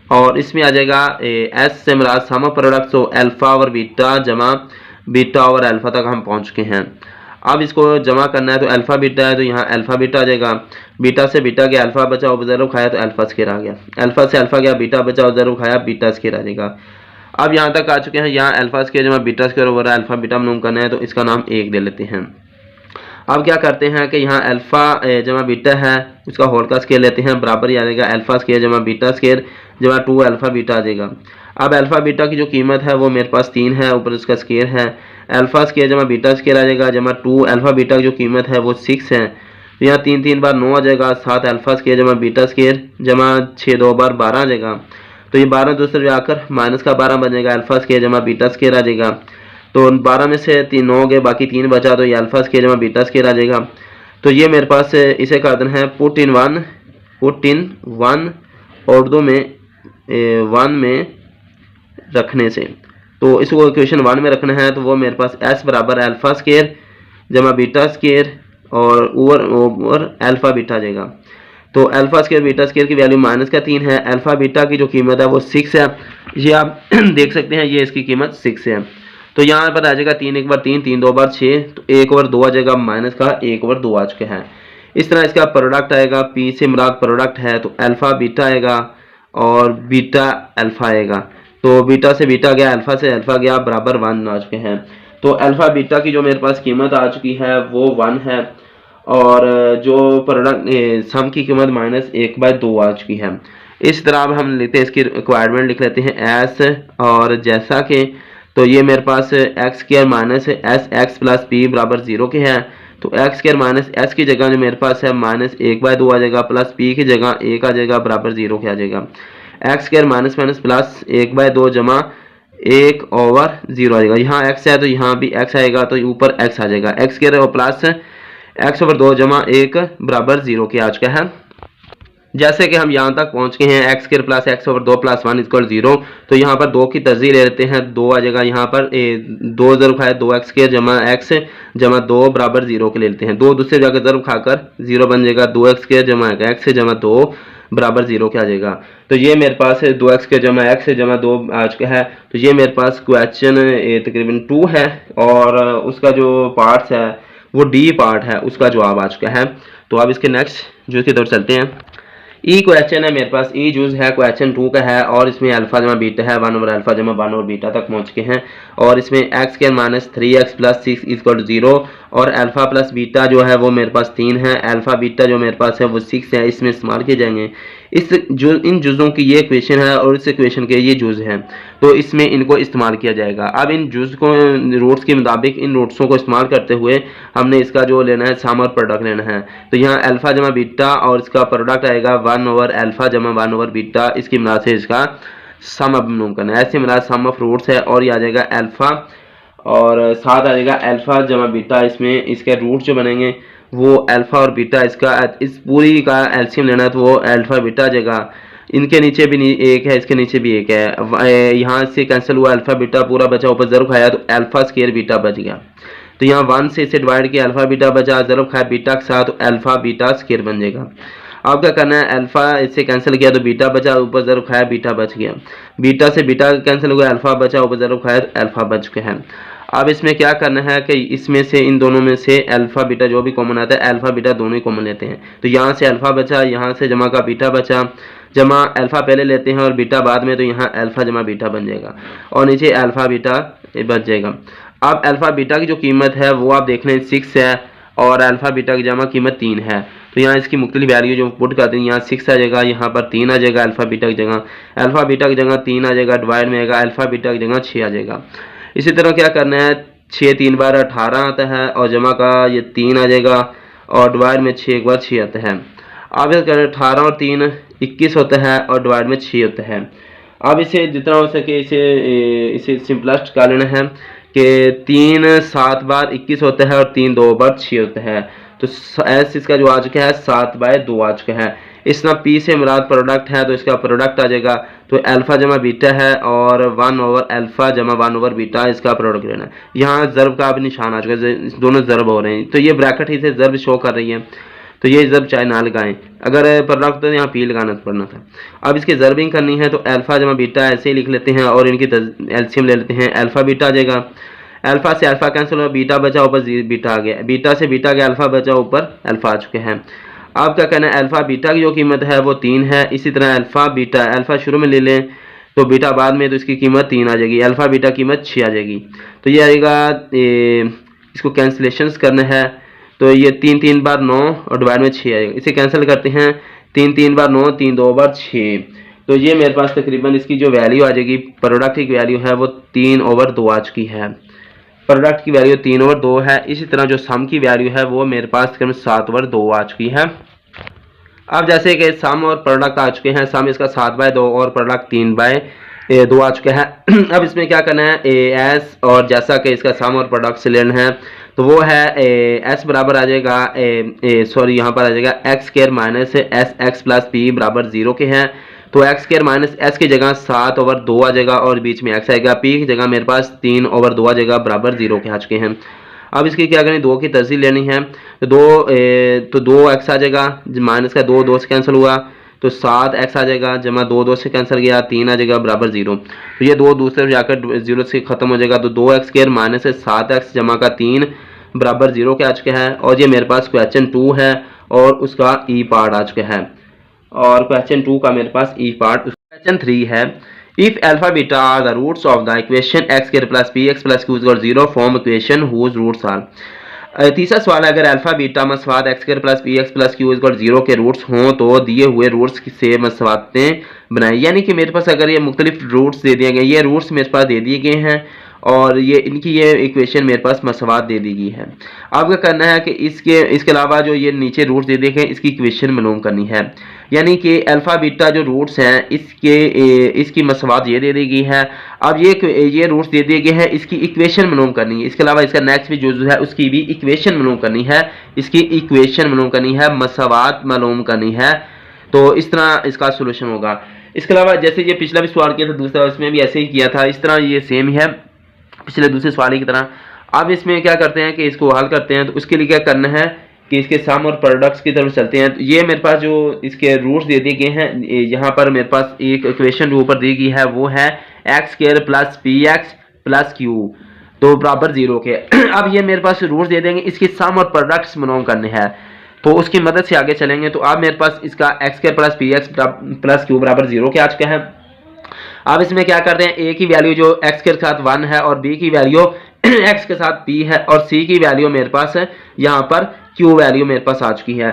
और इसमें आ जाएगा एस से मुराद सम ऑफ प्रोडक्ट, तो अल्फा और बीटा जमा बीटा और अल्फा तक हम पहुंच चुके हैं। अब इसको जमा करना है, तो अल्फा बीटा है तो यहाँ अल्फा बीटा आ जाएगा। बीटा से बीटा गया, अल्फा बचा और 0 खाया तो अल्फा स्क्वायर आ गया। अल्फा से अल्फा गया, बीटा बचा और 0 खाया, बीटा स्क्वायर आ जाएगा। अब यहाँ तक आ चुके हैं। यहाँ अल्फा स्क्वायर जमा beta square over alpha beta मालूम करना है, तो इसका नाम 1 दे लेते हैं। अब क्या करते हैं कि यहाँ अल्फा जमा बीटा है, उसका होल का स्केयर लेते हैं, बराबर ही आ जाएगा अल्फा स्केयर जमा बीटा स्केयर जमा 2 अल्फा बीटा आ जाएगा। अब अल्फा बीटा की जो कीमत है वो मेरे पास 3 है, ऊपर उसका स्केयर है, अल्फा स्केयर जमा बीटा स्केयर आ जाएगा जमा 2 अल्फा बीटा की जो कीमत है वो 6 है। तो यहाँ 3 3 बार 9 आ जाएगा, 7 अल्फा स्केयर जमा बीटा स्केयर जमा 6 2 बार 12 आ जाएगा। तो ये 12 दूसरे जाकर माइनस का 12 बन जाएगा, अल्फा स्केयर जमा बीटा स्केयर आ जाएगा। तो 12 में से 3 9 गए, बाकी 3 बचा, तो ये अल्फा स्केयर जमा बीटा स्केयर आ जाएगा। तो ये मेरे पास इसे कर देना है पुट इन वन और 2 में 1 में रखने से। तो इसको इक्वेशन 1 में रखना है, तो वो मेरे पास s बराबर अल्फा स्केयर जमा बीटा स्केयर और ओवर अल्फा बीटा आ जाएगा। तो अल्फा स्केयर बीटा स्केयर की वैल्यू माइनस का 3 है, अल्फा बीटा की जो कीमत है वो 6 है। ये आप देख सकते हैं, ये इसकी कीमत 6 है। तो यहाँ पर आ जाएगा 3 1 बार 3 3 2 बार 6, तो 1/2 आ जाएगा, माइनस का 1/2 आ चुका है। इस तरह इसका प्रोडक्ट आएगा, पी से मुराद प्रोडक्ट है तो अल्फा बीटा आएगा और बीटा अल्फा आएगा। तो बीटा से बीटा गया, अल्फा से अल्फा गया, बराबर 1 आ चुके हैं। तो अल्फा बीटा की जो मेरे पास कीमत आ चुकी है वो 1 है, और जो प्रोडक्ट सम की कीमत -1/2 आ चुकी है। इस तरह अब हम लिखते हैं, इसकी रिक्वायरमेंट लिख लेते हैं एस, और जैसा कि तो ये मेरे पास x square minus S x plus P बराबर 0 के है। तो एक्स स्क्वायर माइनस एस की जगह जो मेरे पास है -1/2 आ जाएगा, प्लस पी की जगह 1 आ जाएगा, बराबर 0 के आ जाएगा। X square minus minus plus 1/2 जमा 1/0 आ जाएगा। यहाँ एक्स है तो यहाँ भी एक्स आएगा, तो ऊपर एक्स आ जाएगा। एक्स स्क्वायर और प्लस x/2 जमा 1 बराबर 0 के आ चुका है। जैसे कि हम यहाँ तक पहुँच गए हैं, x square plus x/2 plus 1 equal 0। तो यहाँ पर 2 की तरजीह ले लेते हैं, 2 आ जाएगा। यहाँ पर 2 ज़रूर खाए, 2x स्क्वायर जमा x जमा 2 बराबर 0 के ले लेते हैं। 2 दूसरे जाकर ज़रूर खाकर 0 बन जाएगा, 2x स्क्वायर जमा x जमा 2 बराबर 0 के आ जाएगा। तो ये मेरे पास 2x स्क्वायर जमा x जमा 2 आ चुका है। तो ये मेरे पास क्वेश्चन तकरीबन 2 है, और उसका जो पार्ट्स है वो डी पार्ट है, उसका जवाब आ चुका है। तो अब इसके नेक्स्ट जो की तरफ चलते हैं। ई क्वेश्चन है मेरे पास, ई जूज है, क्वेश्चन 2 का है, और इसमें अल्फा जमा बीटा है, 1 ओवर अल्फा जमा 1 ओवर बीटा तक पहुंच के हैं। और इसमें x square minus 3x plus 6 equal to 0, और अल्फा प्लस बीटा जो है वो मेरे पास 3 है, अल्फा बीटा जो मेरे पास है वो 6 है। इसमें इस्तेमाल किए जाएंगे इन जुज़ों की ये क्वेश्चन है, और इस क्वेश्चन के ये जुज़ हैं, तो इसमें इनको इस्तेमाल किया जाएगा। अब इन जुज़ को रूट्स के मुताबिक इन रूट्सों को इस्तेमाल करते हुए हमने इसका जो लेना है सम और प्रोडक्ट लेना है। तो यहाँ अल्फा जमा बीटा और इसका प्रोडक्ट आएगा 1 ओवर अल्फा जमा 1 ओवर बीटा, इसकी मदद से इसका सम अब मालूम करना है। ऐसे मदद सम ऑफ रूट्स है, और ये आ जाएगा अल्फा और साथ आ जाएगा अल्फा जमा बीटा। इसमें इसके रूट जो बनेंगे वो अल्फा और बीटा, इसका इस पूरी का एलसीएम लेना है तो वो अल्फा बीटा आ जाएगा। इनके नीचे भी एक है, इसके नीचे भी एक है, यहाँ से कैंसिल हुआ, अल्फा बीटा पूरा बचा, ऊपर 0 खाया तो अल्फा स्क्वायर बीटा बच गया। तो यहाँ 1 से इसे डिवाइड किया, अल्फा बीटा बचा, ज़रब खाया बीटा के साथ, तो अल्फा बीटा स्क्वायर बन जाएगा। अब क्या करना है, अल्फा इससे कैंसिल किया तो बीटा बचा, ऊपर ज़रब खाया बीटा बच गया, बीटा से बीटा कैंसिल हो गया, अल्फा बचा, ऊपर ज़रब खाया तो अल्फा बच गया है। अब इसमें क्या करना है कि इसमें से इन दोनों में से अल्फा बीटा जो भी कॉमन आता है, अल्फा बीटा दोनों ही कॉमन लेते हैं। तो यहाँ से अल्फा बचा, यहाँ से जमा का बीटा बचा, जमा अल्फा पहले लेते हैं और बीटा बाद में, तो यहाँ अल्फा जमा बीटा बन जाएगा और नीचे अल्फा बीटा बच जाएगा। अब अल्फा बीटा की जो कीमत है वो आप देख लें 6 है और अल्फा बीटा की जमा कीमत 3 है। तो यहाँ इसकी मुख्तलिफ वैल्यू जो पुट करते हैं, यहाँ 6 आ जाएगा, यहाँ पर 3 आ जाएगा अल्फा बीटा की जगह, अल्फा बीटा की जगह 3 आ जाएगा, डिवाइड में आएगा अल्फा बीटा की जगह 6 आ जाएगा। इसी तरह क्या करना है, 6 3 बार 18 आता है और जमा का ये 3 आ जाएगा और डिवाइड में 6 एक बार 6 आता है। अब इस 18 और 3 21 होता है और डिवाइड में 6 होता है। अब इसे जितना हो सके इसे सिंपलेस्ट कर लेना है कि 3 7 बार 21 होता है और 3 2 बार 6 होता है। तो एस इसका जो आ चुका है 7/2 आ चुका है। इस तरह पी से मुराद प्रोडक्ट है तो इसका प्रोडक्ट आ जाएगा, तो अल्फा जमा बीटा है और 1/अल्फा जमा 1/बीटा इसका प्रोडक्ट लेना है। यहाँ ज़रब का भी निशान आ चुका है, दोनों ज़रब हो रहे हैं, तो ये ब्रैकेट ही से ज़रब शो कर रही है, तो ये ज़रब चाहे ना लगाएं, अगर प्रोडक्ट तो यहाँ पी लगाना पड़ना था। अब इसकी ज़रबिंग करनी है तो अल्फा जमा बीटा ऐसे ही लिख लेते हैं और इनकी एलसीएम ले लेते हैं, अल्फा बीटा आ जाएगा, अल्फा से अल्फा कैंसिल हुआ, बीटा बचा, ऊपर बीटा आ गया, बीटा से बीटा गया, अल्फा बचा, ऊपर अल्फा आ चुके हैं। अब क्या करना है, अल्फा बीटा की जो कीमत है वो 3 है, इसी तरह अल्फा बीटा, अल्फा शुरू में ले लें तो बीटा बाद में, तो इसकी कीमत 3 आ जाएगी, अल्फा बीटा कीमत 6 आ जाएगी। तो ये आएगा, इसको कैंसिलेशंस करना है तो ये 3 3 बार 9 और डिवाइड में 6 आएगा, इसे कैंसिल करते हैं, 3 3 बार 9, 3 2 बार 6, तो ये मेरे पास तकरीबन इसकी जो वैल्यू आ जाएगी, प्रोडक्ट की वैल्यू है वो 3/2 आ चुकी है, प्रोडक्ट की वैल्यू 3/2 है। इसी तरह जो सम की वैल्यू है वो मेरे पास तकरीबन 7/2 आ चुकी है। अब जैसे कि सम और प्रोडक्ट आ चुके हैं, सम इसका 7/2 और प्रोडक्ट 3/2 आ चुका है। अब इसमें क्या करना है, एस और जैसा कि इसका सम और प्रोडक्ट से लेना है तो वो है एस बराबर आ जाएगा, सॉरी यहाँ पर आ जाएगा X square minus S x plus P बराबर 0 के हैं, तो एक्स स्क्वायर माइनस एस की जगह 7/2 आ जाएगा और बीच में एक्स आएगा, पी की जगह मेरे पास 3/2 आ जाएगा बराबर 0 के आ चुके हैं। अब इसकी क्या करनी, 2 की तर्जीह लेनी है तो 2 एक्स आ जाएगा, माइनस का 2 से कैंसिल हुआ तो 7 एक्स आ जाएगा, जमा 2 से कैंसिल गया 3 आ जाएगा बराबर 0, तो ये 2 दूसरे जाकर 0 से ख़त्म हो जाएगा, तो 2x स्क्वायर माइनस 7x जमा का 3 बराबर 0 के आ चुके हैं। और ये मेरे पास क्वेश्चन 2 है और उसका ई पार्ट आ चुका है, और क्वेश्चन 2 का मेरे पास ई पार्ट। क्वेश्चन 3 है, if alpha beta are the roots of the equation x square plus p x plus q equal 0 form equation whose roots are. तीसरा सवाल है, अगर अल्फा बीटा मसवाद x square plus p x plus q equal 0 के roots हों तो दिए हुए रूट्स से मसवातें बनाएं। यानी कि मेरे पास अगर ये मुख्तलिफ रूट्स दे दिए गए, ये रूट्स मेरे पास दे दिए गए हैं और ये इनकी ये इक्वेशन मेरे पास मसवात दे दी गई है। अब क्या करना है कि इसके अलावा जो ये नीचे रूट्स दे दिए गए इसकी इक्वेशन मालूम करनी है, यानी कि अल्फा बीटा जो रूट्स हैं इसकी मसवात ये दे दी गई है। अब ये रूट्स दे दिए गए हैं, इसकी इक्वेशन मालूम करनी है, इसके अलावा इसका नेक्स्ट भी जो है उसकी भी इक्वेशन मालूम करनी है, इसकी इक्वेशन मालूम करनी है, मसवात मालूम करनी है, तो इस तरह इसका सोल्यूशन होगा। इसके अलावा जैसे ये पिछला भी सवाल किया था दूसरा, उसमें भी ऐसे ही किया था, इस तरह ये सेम ही है पिछले दूसरे सवाल की तरह। अब इसमें क्या करते हैं कि इसको हल करते हैं, तो उसके लिए क्या करना है कि इसके सम और प्रोडक्ट्स की तरफ चलते हैं। तो ये मेरे पास जो इसके रूट्स दे दिए गए हैं, यहाँ पर मेरे पास एक इक्वेशन जो ऊपर दी गई है वो है x square plus p x plus Q तो बराबर 0 के। अब ये मेरे पास रूट्स दे देंगे, इसकी सम और प्रोडक्ट्स मालूम करने हैं, तो उसकी मदद से आगे चलेंगे। तो अब मेरे पास इसका x square plus p x plus Q बराबर 0 के आ चुका है। अब इसमें क्या करते हैं, ए की वैल्यू जो एक्स के साथ 1 है और बी की वैल्यू एक्स के साथ पी है और सी की वैल्यू मेरे पास है यहाँ पर क्यू वैल्यू मेरे पास आ चुकी है।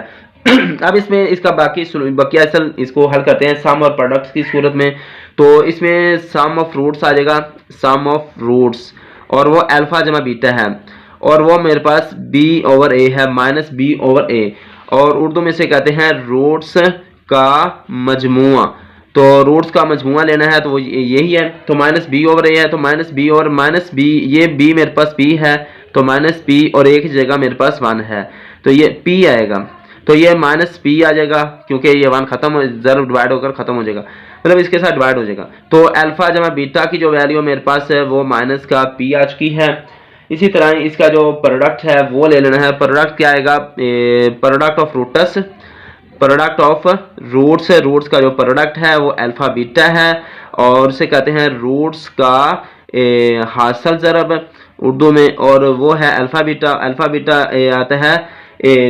अब इसमें इसका बकिया असल इसको हल करते हैं सम और प्रोडक्ट्स की सूरत में। तो इसमें सम ऑफ रूट्स आ जाएगा, सम ऑफ रूट्स, और वो अल्फा जमा बीटा है और वो मेरे पास b/a है माइनस b/a, और उर्दू में से कहते हैं रूट्स का मजमुआ। तो रूट्स का मजमुआ लेना है तो वो यही है, तो माइनस b/a है, तो माइनस b और माइनस b, ये b मेरे पास p है तो माइनस p और एक जगह मेरे पास 1 है तो ये p आएगा, तो ये माइनस p आ जाएगा क्योंकि ये 1 खत्म ज़रूर डिवाइड होकर ख़त्म हो जाएगा, मतलब इसके साथ डिवाइड हो जाएगा। तो अल्फा जमा बीटा की जो वैल्यू मेरे पास है वो माइनस का p आ चुकी है। इसी तरह इसका जो प्रोडक्ट है वो ले लेना है। प्रोडक्ट क्या आएगा, product of roots, product of roots, roots का जो प्रोडक्ट है वो अल्फा बीटा है और उसे कहते हैं रूट्स का हासिल ज़रब उर्दू में, और वो है अल्फा बीटा। अल्फा बीटा आता है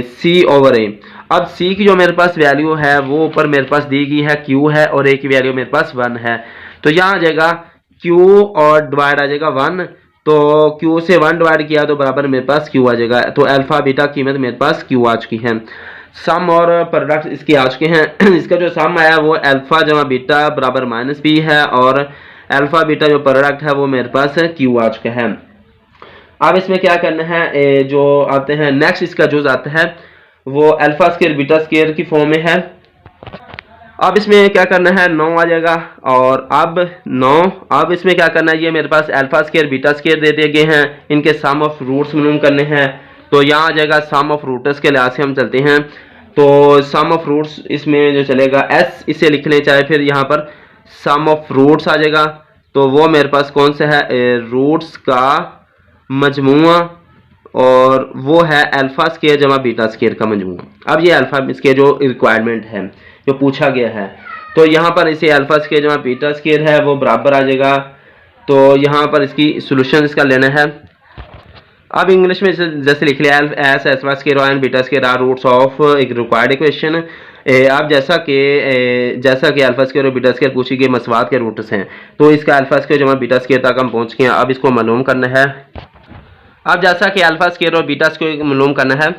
सी ओवर ए। अब सी की जो मेरे पास वैल्यू है वो ऊपर मेरे पास दी गई है क्यू है और ए की वैल्यू मेरे पास 1 है, तो यहाँ आ जाएगा क्यू और डिवाइड आ जाएगा 1, तो क्यू से 1 डिवाइड किया तो बराबर मेरे पास क्यू आ जाएगा। तो अल्फा बीटा कीमत मेरे पास क्यू आ चुकी है। सम और प्रोडक्ट इसके आ चुके हैं। इसका जो सम आया वो अल्फा जमा बीटा बराबर माइनस बी है और अल्फा बीटा जो प्रोडक्ट है वो मेरे पास क्यू आ चुका है। अब इसमें क्या करना है, जो आते हैं नेक्स्ट इसका जो आता है वो अल्फा स्केयर बीटा स्केयर की फॉर्म में है। अब इसमें क्या करना है, 9 आ जाएगा और अब 9, अब इसमें क्या करना है, ये मेरे पास अल्फा स्केयर बीटा स्केयर दे दिए गए हैं, इनके सम ऑफ रूट्स मालूम करने हैं। तो यहाँ आ जाएगा सम ऑफ रूट्स के लिहाज से हम चलते हैं, तो सम ऑफ रूट्स इसमें जो चलेगा एस इसे लिख लें चाहे, फिर यहाँ पर सम ऑफ रूट्स आ जाएगा। तो वो मेरे पास कौन सा है, रूट्स का मजमुआ और वो है अल्फा स्केयर जमा बीटा स्केयर का मजमुआ। अब ये अल्फा स्केयर जो रिक्वायरमेंट है जो पूछा गया है, तो यहाँ पर इसे अल्फा स्केयर जमा बीटा स्केयर है वो बराबर आ जाएगा। तो यहाँ पर इसकी सोल्यूशन इसका लेना है। अब इंग्लिश में जैसे लिख लिया as alpha square and beta square are roots of एक रिक्वायर्ड इक्वेशन। अब जैसा कि अल्फा स्केयर और बीटा स्केयर पूछी गई मसवात के रूट्स हैं, तो इसका अल्फा स्केयर जमा बीटा स्केयर तक हम पहुँच गए हैं। अब इसको मालूम करना है। अब जैसा कि अल्फा स्केयर और बीटा स्केयर मालूम करना है,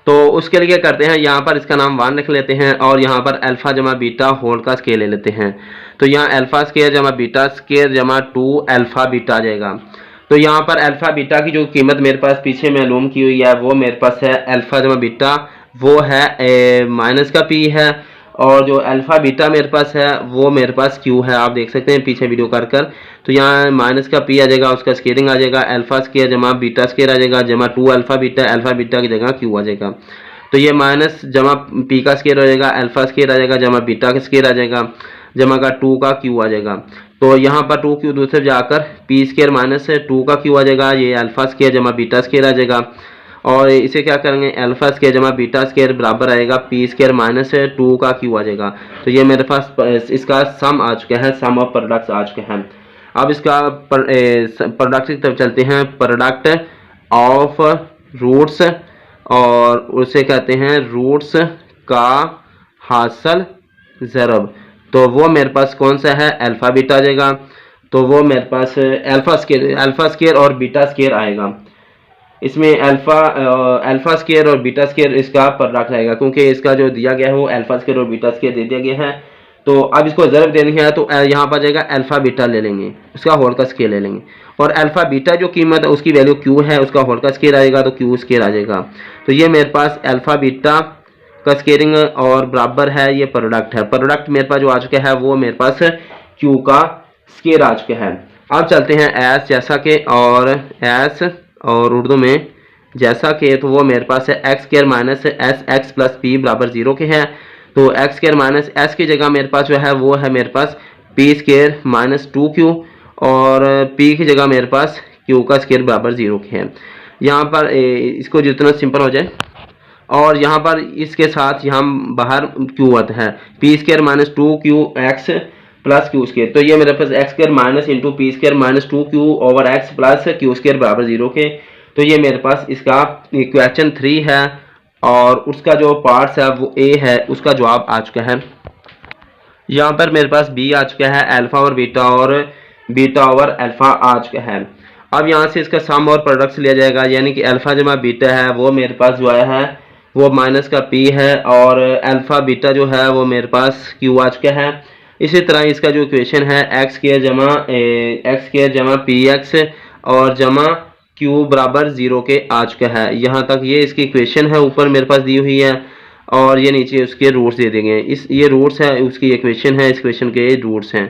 तो उसके लिए क्या करते हैं, यहाँ पर इसका नाम 1 लिख लेते हैं और यहाँ पर अल्फा जमा बीटा होल का स्केयर ले लेते हैं। तो यहाँ अल्फा स्केयर जमा बीटा स्केयर जमा 2 अल्फा बीटा आ जाएगा। तो यहाँ पर अल्फा बीटा की जो कीमत मेरे पास पीछे मालूम की हुई है वो मेरे पास है अल्फा जमा बीटा वो है माइनस का पी है, और जो अल्फा बीटा मेरे पास है वो मेरे पास क्यू है, आप देख सकते हैं पीछे वीडियो कर। तो यहाँ माइनस का पी आ जाएगा, उसका स्केयरिंग आ जाएगा अल्फा स्केयर जमा बीटा स्केयर आ जाएगा जमा 2 अल्फा बीटा की जगह क्यू आ जाएगा। तो ये माइनस जमा पी का स्केयर हो जाएगा, अल्फा स्केयर आ जाएगा जमा बीटा का स्केयर आ जाएगा जमा का 2 का क्यू आ जाएगा। तो यहाँ पर 2 क्यू दूसरे जाकर पी स्केयर माइनस 2 का क्यू आ जाएगा, ये अल्फा स्केयर जमा बीटा स्केयर आ जाएगा। और इसे क्या करेंगे, अल्फा स्केयर जमा बीटा स्केयर बराबर आएगा पी स्केयर माइनस 2 का क्यू आ जाएगा। तो ये मेरे पास इसका सम आ चुका है, सम ऑफ प्रोडक्ट्स आ चुके हैं। अब इसका प्रोडक्ट की तरफ चलते हैं, प्रोडक्ट ऑफ रूट्स और उसे कहते हैं रूट्स का हासिल ज़रब। तो वो मेरे पास कौन सा है, अल्फा बीटा आ जाएगा। तो वो मेरे पास अल्फा स्केयर और बीटा स्केयर आएगा। इसमें अल्फा स्केयर और बीटा स्केयर इसका प्रोडक्ट आएगा, क्योंकि इसका जो दिया गया है वो अल्फा स्केयर और बीटा स्केयर दे दिया गया है। तो अब इसको ज़रब देनी है, तो यहाँ पर जाएगा अल्फा बीटा ले लेंगे, उसका होल का स्केयर ले लेंगे, और अल्फा बीटा जो कीमत है उसकी वैल्यू क्यू है, उसका होल का स्केयर आएगा तो क्यू स्केयर आ जाएगा। तो ये मेरे पास अल्फा बीटा का स्केयरिंग और बराबर है, ये प्रोडक्ट है। प्रोडक्ट मेरे पास जो आ चुका है वो मेरे पास क्यू का स्केयर आ चुका है। अब चलते हैं एस जैसा के और एस और उर्दू में जैसा कि, तो वो मेरे पास है x square minus S x plus P बराबर 0 के हैं। तो एक्स स्केयर माइनस एस की जगह मेरे पास जो है वो है मेरे पास पी स्केयर माइनस 2q और पी की जगह मेरे पास क्यू का स्केयर बराबर 0 के हैं। यहाँ पर इसको जितना सिंपल हो जाए, और यहाँ पर इसके साथ यहाँ बाहर क्यू आता है p square minus 2q x plus q square. तो ये मेरे पास x square minus into p square minus 2q over x plus q square बराबर 0 के। तो ये मेरे पास इसका क्वेश्चन 3 है और उसका जो पार्ट्स है वो ए है, उसका जवाब आ चुका है। यहाँ पर मेरे पास बी आ चुका है, अल्फा और बीटा ओवर अल्फा आ चुका है। अब यहाँ से इसका सम और प्रोडक्ट्स लिया जाएगा, यानी कि अल्फा जमा बीटा है वो मेरे पास जो आया है वो माइनस का पी है, और अल्फा बीटा जो है वो मेरे पास क्यू आ चुका है। इसी तरह इसका जो इक्वेशन है एक्स स्केयर जमा पी एक्स और जमा क्यू बराबर 0 के आ चुका है। यहाँ तक ये इसकी इक्वेशन है, ऊपर मेरे पास दी हुई है और ये नीचे उसके रूट्स दे दिए गए। ये रूट्स है, उसकी इक्वेशन है, इस इक्वेशन के रूट्स हैं।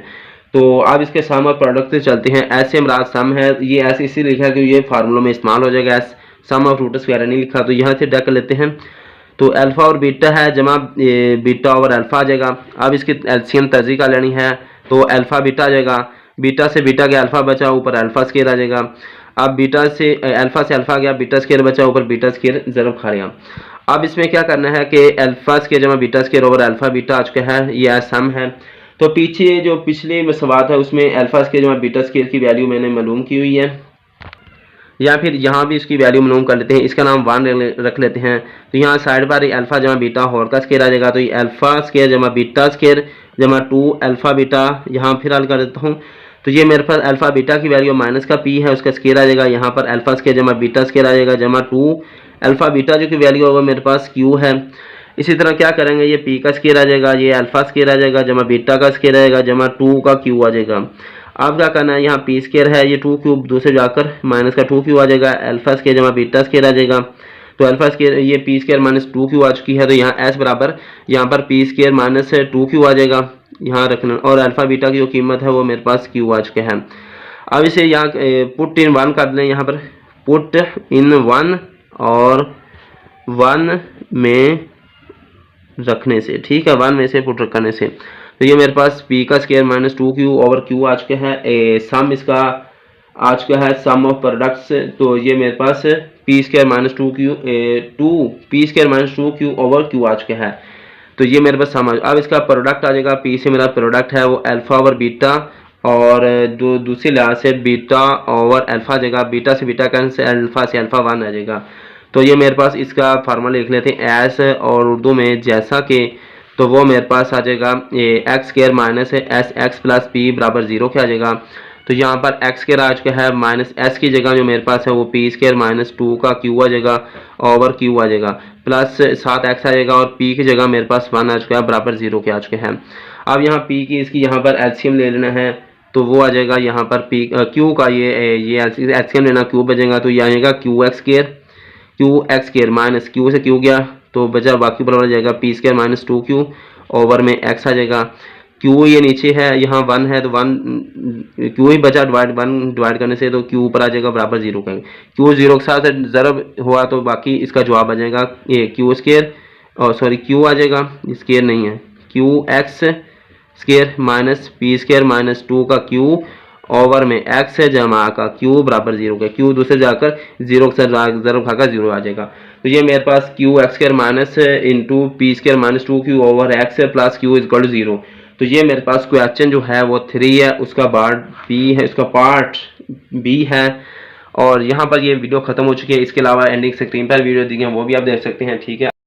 तो अब इसके सम और प्रोडक्ट से चलते हैं। ऐसे मराद सम है, ये ऐसे इसीलिए लिखा कि ये फार्मूलों में इस्तेमाल हो जाएगा, सम ऑफ रूट्स वगैरह नहीं लिखा, तो यहाँ से डक लेते हैं। तो अल्फा और बीटा है जमा बीटा ओवर अल्फा आ जाएगा। अब इसकी एलसीएम तर्जी का लेनी है, तो अल्फा बीटा आ जाएगा, बीटा से बीटा के अल्फा बचा, ऊपर अल्फा स्केयर आ जाएगा। अब बीटा से अल्फा से अल्फा गया, बीटा स्केयर बचा, ऊपर बीटा स्केयर ज़रब खा लिया। अब इसमें क्या करना है कि अल्फा स्केयर जमा beta square over alpha beta आज क्या है, ये सम है। तो पीछे जो पिछले सवाल है उसमें अल्फा स्केयर जमा बीटा स्केयर की वैल्यू मैंने मालूम की हुई है, या फिर यहाँ भी इसकी वैल्यू मालूम कर लेते हैं, इसका नाम 1 रख लेते हैं। तो यहाँ साइड पर अल्फा जमा बीटा होल का स्केयर आ जाएगा, तो ये अल्फा स्केयर जमा बीटा स्केयर जमा 2 अल्फा बीटा, यहाँ फिर हल कर देता हूँ। तो ये मेरे पास अल्फा बीटा की वैल्यू माइनस का पी है, उसका स्केयर आ जाएगा, यहाँ पर अल्फा स्केयर जमा बीटा स्केयर आ जाएगा जमा 2 अल्फा बीटा जो की वैल्यू होगा मेरे पास क्यू है। इसी तरह क्या करेंगे, ये पी का स्केयर आ जाएगा, ये अल्फा स्केयर आ जाएगा जमा बीटा का स्केयर आएगा जमा 2 का क्यू आ जाएगा। अब क्या करना है, यहाँ पी स्केयर है, ये 2 क्यूब दूसरे जाकर माइनस का 2 क्यू आ जाएगा, अल्फा स्केयर जमा बीटा स्केयर आ जाएगा। तो अल्फा स्केयर ये पी स्केयर माइनस 2 क्यू आ चुकी है, तो यहाँ एस बराबर यहाँ पर पी स्केयर माइनस 2 क्यू आ जाएगा, यहाँ रखना। और अल्फा बीटा की जो कीमत है वो मेरे पास क्यू आ चुके हैं। अब इसे यहाँ पुट इन 1 कर दें, यहाँ पर पुट इन 1 और 1 में रखने से, ठीक है, 1 में से पुट करने से। तो ये मेरे पास पी का square minus 2 q over q आ चुके हैं। सम इसका आ चुका है सम ऑफ प्रोडक्ट्स, तो ये मेरे पास p square minus 2 q 2 p square minus 2 q over q आ चुके हैं। तो ये मेरे पास सम। अब इसका प्रोडक्ट आ जाएगा, पी से मेरा प्रोडक्ट है वो अल्फा ओवर बीटा, और जो दूसरी लिहाज से बीटा ओवर अल्फा आ जाएगा, बीटा से बीटा कैंसिल से अल्फा 1 आ जाएगा। तो ये मेरे पास इसका फार्मूला लिख लेते हैं एस, और उर्दू में जैसा कि, तो वो मेरे पास आ जाएगा x square minus S x plus P बराबर 0 के आ जाएगा। तो यहाँ पर एक्स स्केयर आज का है माइनस एस की जगह जो मेरे पास है वो पी स्केयर माइनस 2 का क्यू आ जाएगा ओवर क्यू आ जाएगा, प्लस 7 एक्स आ जाएगा, और पी की जगह मेरे पास 1 आ चुका है बराबर 0 के आ चुके हैं। अब यहाँ पी की इसकी यहाँ पर एलसीएम ले लेना है, तो वो आ जाएगा यहाँ पर पी क्यू का ये एलसीएम लेना, क्यू बचेगा, तो ये आएगा Q x square minus Q से क्यू गया तो बचा बाकी बराबर जाएगा P square minus 2 q over में एक्स आ जाएगा। क्यू ये नीचे है, यहाँ 1 है, तो 1 क्यू ही बचा, 1 डिवाइड करने से, तो क्यू ऊपर आ जाएगा बराबर 0 का। क्यू 0 के साथ ज़रब हुआ तो बाकी इसका जवाब आ जाएगा ये क्यू स्केयर, और सॉरी क्यू आ जाएगा, स्केयर नहीं है, Q x square minus P square minus 2 का क्यू ओवर में एक्स है जमा का क्यू बराबर 0 का, क्यू दूसरे जाकर 0 के साथ ज़रब खाकर 0 आ जाएगा। तो ये मेरे पास q x square minus into p square minus 2 q over x plus q is 0। तो ये मेरे पास क्वेश्चन जो है वो 3 है, उसका पार्ट बी है, उसका पार्ट बी है। और यहाँ पर ये वीडियो खत्म हो चुकी है। इसके अलावा एंडिंग स्क्रीन पर वीडियो दी है वो भी आप देख सकते हैं, ठीक है।